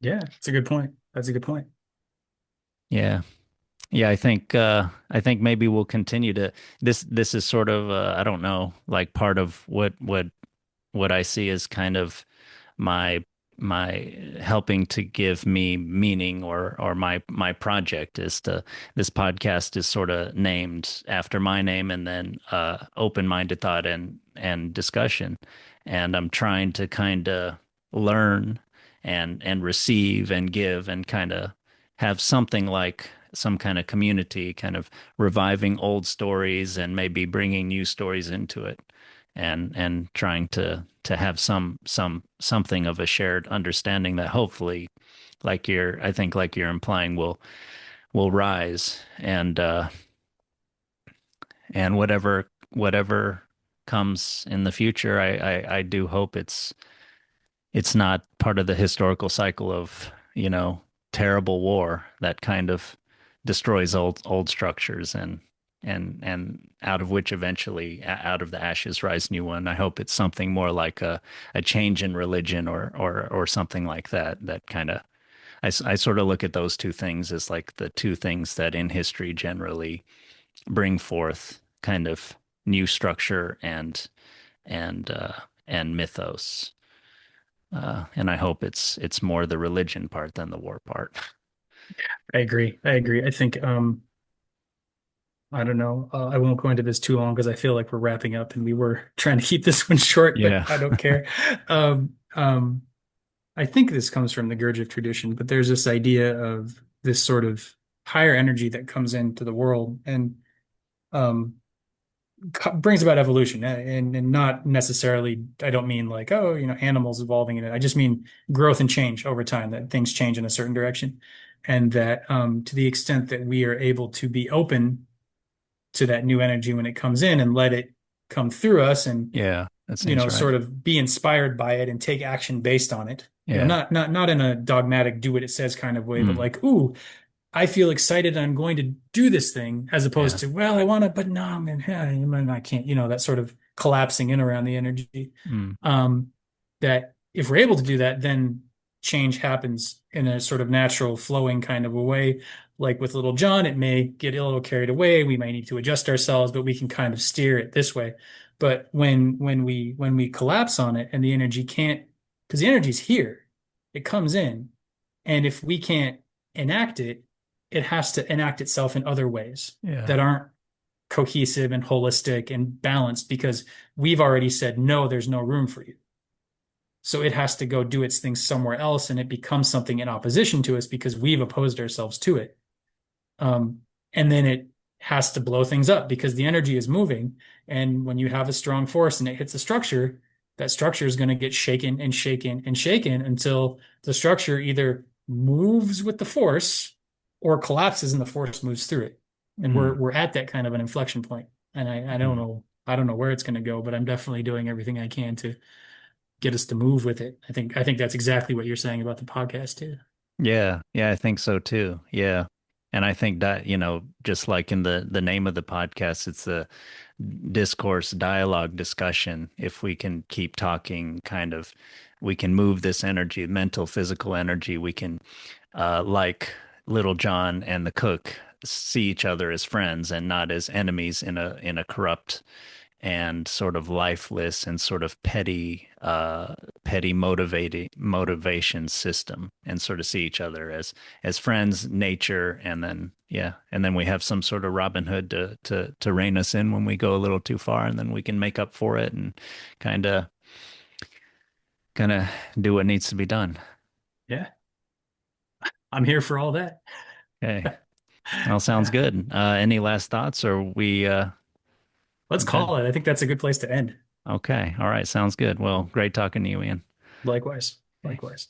Yeah, it's a good point. That's a good point. Yeah. Yeah, I think maybe we'll continue to this is sort of I don't know, like part of what I see as kind of my my helping to give me meaning or my project is to this podcast is sort of named after my name and then open-minded thought and discussion. And I'm trying to kind of learn and receive and give and kind of have something like some kind of community, kind of reviving old stories and maybe bringing new stories into it, and trying to have something of a shared understanding that hopefully, I think like you're implying, will rise and whatever comes in the future, I do hope it's not part of the historical cycle of, terrible war that kind of destroys old structures and out of which eventually out of the ashes rise new one. I hope it's something more like a change in religion or something like that that kind of I sort of look at those two things as like the two things that in history generally bring forth kind of new structure and mythos. And I hope it's more the religion part than the war part. I agree. I agree. I think I don't know. I won't go into this too long because I feel like we're wrapping up and we were trying to keep this one short, but Yeah. I don't care. Um, um, I think this comes from the Gurdjieff tradition, but there's this idea of this sort of higher energy that comes into the world and um, brings about evolution. And not necessarily, I don't mean like, oh, animals evolving in it. I just mean growth and change over time, that things change in a certain direction. And that to the extent that we are able to be open to that new energy when it comes in and let it come through us and Yeah, that seems right. sort of be inspired by it and take action based on it. Yeah. Not in a dogmatic do what it says kind of way, but Mm, like, ooh, I feel excited I'm going to do this thing, as opposed yeah. to, well, I want to, but no, man, I can't, that sort of collapsing in around the energy. Mm, Um, that if we're able to do that, then change happens in a sort of natural flowing kind of a way. Like with little John, it may get a little carried away. We might need to adjust ourselves, but we can kind of steer it this way. But when we collapse on it and the energy can't, because the energy's here, it comes in, and if we can't enact it, it has to enact itself in other ways yeah. that aren't cohesive and holistic and balanced because we've already said, no, there's no room for you. So it has to go do its thing somewhere else, and it becomes something in opposition to us because we've opposed ourselves to it. Um, and then it has to blow things up because the energy is moving. And when you have a strong force and it hits a structure, that structure is going to get shaken and shaken and shaken until the structure either moves with the force or collapses and the force moves through it. And we're Mm, we're at that kind of an inflection point. And I don't mm. know where it's going to go, but I'm definitely doing everything I can to get us to move with it. I think that's exactly what you're saying about the podcast too. Yeah, yeah, I think so too. Yeah. And I think that, just like in the name of the podcast, it's a discourse, dialogue, discussion. If we can keep talking, kind of, we can move this energy, mental, physical energy. We can, like Little John and the cook, see each other as friends and not as enemies in a corrupt and sort of lifeless and sort of petty motivating motivation system, and sort of see each other as friends, nature, and then yeah, and then we have some sort of Robin Hood to rein us in when we go a little too far, and then we can make up for it and kind of kind of do what needs to be done. Yeah, I'm here for all that. Okay, well, sounds good. Any last thoughts, or Let's we good? call it. I think that's a good place to end. Okay, all right, sounds good. Well, great talking to you, Ian. Likewise. Okay. Likewise.